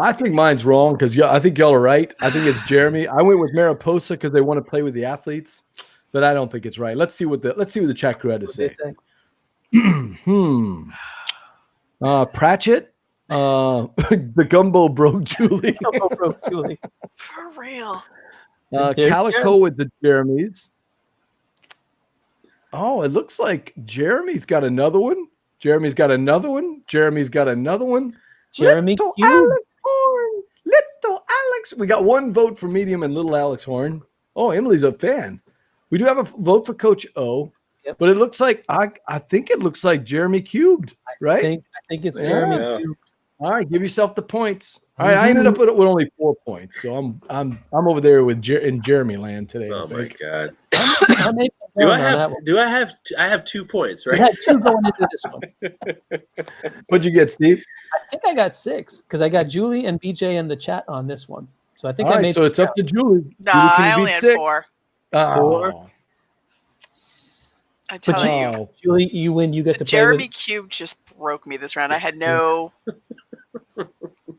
I think mine's wrong because I think y'all are right. I think it's Jeremy. I went with Mariposa because they want to play with the athletes, but I don't think it's right. Let's see what the chat crew had to What they say. say. Pratchett, the Gumbo broke Julie. Julie. For real. There's Calico with the Jeremys. Oh, it looks like Jeremy's got another one. Jeremy's got another one. Jeremy's got another one. Jeremy Little Cube. Alex Horn. Little Alex. We got 1 vote for medium and little Alex Horn. Oh, Emily's a fan. We do have a vote for Coach O, Yep. but it looks like I think it looks like Jeremy cubed, right? I think it's Yeah. Jeremy Cube. All right, give yourself the points. All right, I ended up with only 4 points, so I'm over there with in Jeremy land today. Oh I my think. god! I made some Do I ground on that one. have? I have 2 points, We right? had 2 going into this one. What'd you get, Steve? I think I got 6 because I got Julie and BJ in the chat on this one. So I think All I right, made so it's up to Julie. No, Julie, can I you only beat had 6? 4. Oh. I tell you. Oh. Julie, you win. You get to play Jeremy with. Cube just broke me this round. I had no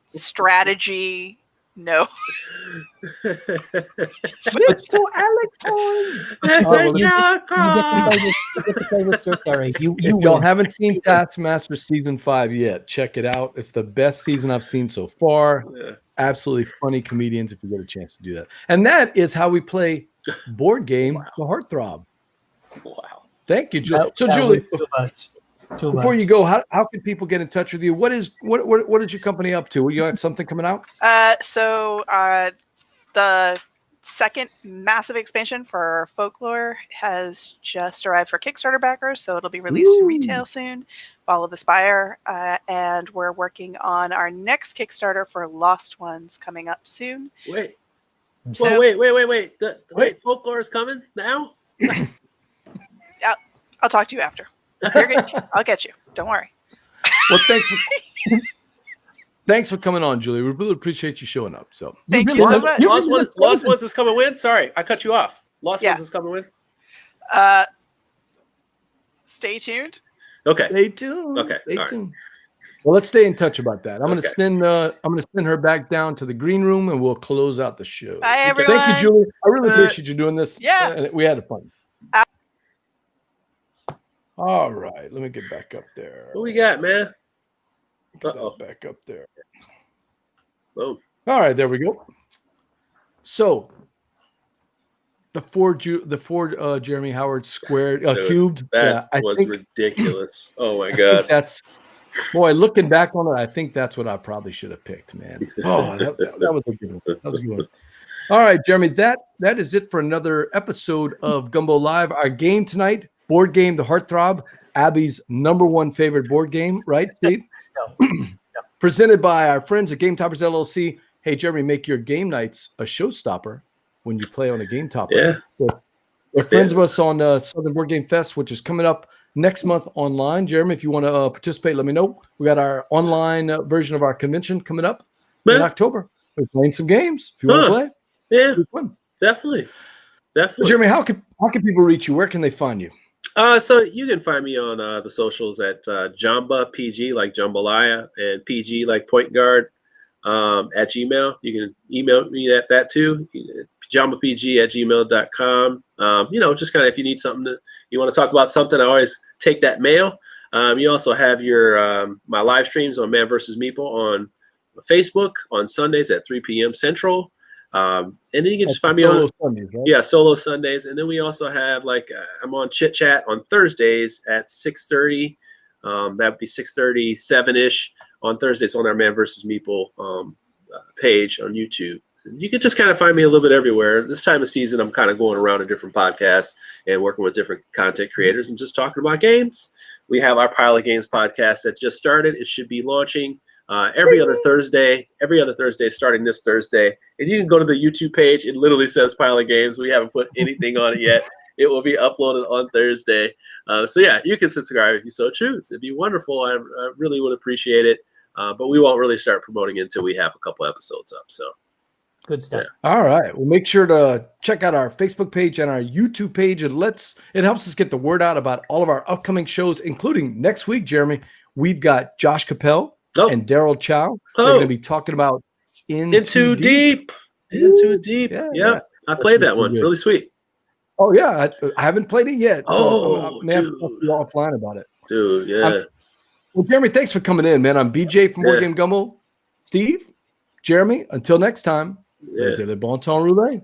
strategy. No. Little Alex Horn. You get to play with Sir Terry. You If y'all win. haven't seen Taskmaster season 5 yet, check it out. It's the best season I've seen so far. Yeah. Absolutely funny comedians if you get a chance to do that. And that is how we play board game, the Heartthrob. Wow. Thank you, Julie. That- So, that Julie, was too much. Too before much. you go, how can people get in touch with you? What is your company up to? You got something coming out? So the second massive expansion for Folklore has just arrived for Kickstarter backers, so it'll be released in Ooh. retail soon. Follow the Spire, and we're working on our next Kickstarter for Lost Ones coming up soon. Wait. So- Well, wait. Wait, Folklore is coming now? I'll talk to you after. You're good. I'll get you. Don't worry. Well, thanks for coming on, Julie. We really appreciate you showing up. So, Thank you really- so much. you're Lost really Ones is coming win? Sorry, I cut you off. Lost Yeah. Ones is coming win? Stay tuned. Okay. stay tuned. Okay, Stay all right. tuned. Well, let's stay in touch about that. I'm Okay. gonna send her back down to the green room, and we'll close out the show. Bye, everyone. Thank you, Julie. I really appreciate you doing this. Yeah. And we had fun. All right, let me get back up there. What we got, man? Get that Uh-oh. back up there. Oh, All right, there we go. So the four Jeremy Howard squared Dude, cubed. that I was think ridiculous. Oh my I think god. that's boy. Looking back on it, I think that's what I probably should have picked, man. Oh, that was a good one. That was a good one. All right, Jeremy. That is it for another episode of Gumbo Live. Our game tonight, board game, the Heartthrob, Abby's #1 favorite board game, right, Steve? Presented by our friends at Game Toppers LLC. hey, Jeremy, make your game nights a showstopper when you play on a game topper. Yeah. They're friends of us on Southern Board Game Fest, which is coming up next month online. Jeremy, if you want to participate, let me know. We got our online version of our convention coming up in October. We're playing some games if you want to play. Yeah, definitely. Jeremy, how can people reach you? Where can they find you? So you can find me on the socials at Jamba PG, like Jambalaya, and PG like Point Guard at Gmail. You can email me at that too, jambapg@gmail.com. Just kind of if you need something you want to talk about something, I always take that mail. You also have your my live streams on Man vs. Meeple on Facebook on Sundays at 3 p.m. Central. And then you can just find me on Sundays, right? Solo Sundays. And then we also have I'm on Chit Chat on Thursdays at 6:30. That would be 6:30, 7-ish on Thursdays on our Man vs. Meeple page on YouTube. You can just kind of find me a little bit everywhere. This time of season, I'm kind of going around to different podcasts and working with different content creators and just talking about games. We have our Pile of Games podcast that just started. It should be launching every other Thursday starting this Thursday. And you can go to the YouTube page. It literally says Pile of Games. We haven't put anything on it yet. It will be uploaded on Thursday. So yeah, you can subscribe if you so choose. It'd be wonderful. I really would appreciate it. But we won't really start promoting it until we have a couple episodes up. So good stuff. Yeah. All right. Well, make sure to check out our Facebook page and our YouTube page. It helps us get the word out about all of our upcoming shows, including next week, Jeremy. We've got Josh Capel and Daryl Chow. They're going to be talking about Into Deep. Into Deep. Yeah. Yeah. I played that one. Good. Really sweet. Oh, yeah. I haven't played it yet. Oh, so I may have to talk to you offline about it. Dude, yeah. Well, Jeremy, thanks for coming in, man. I'm BJ from Board Game Gumbo. Steve, Jeremy, until next time, c'est le bon temps roulé.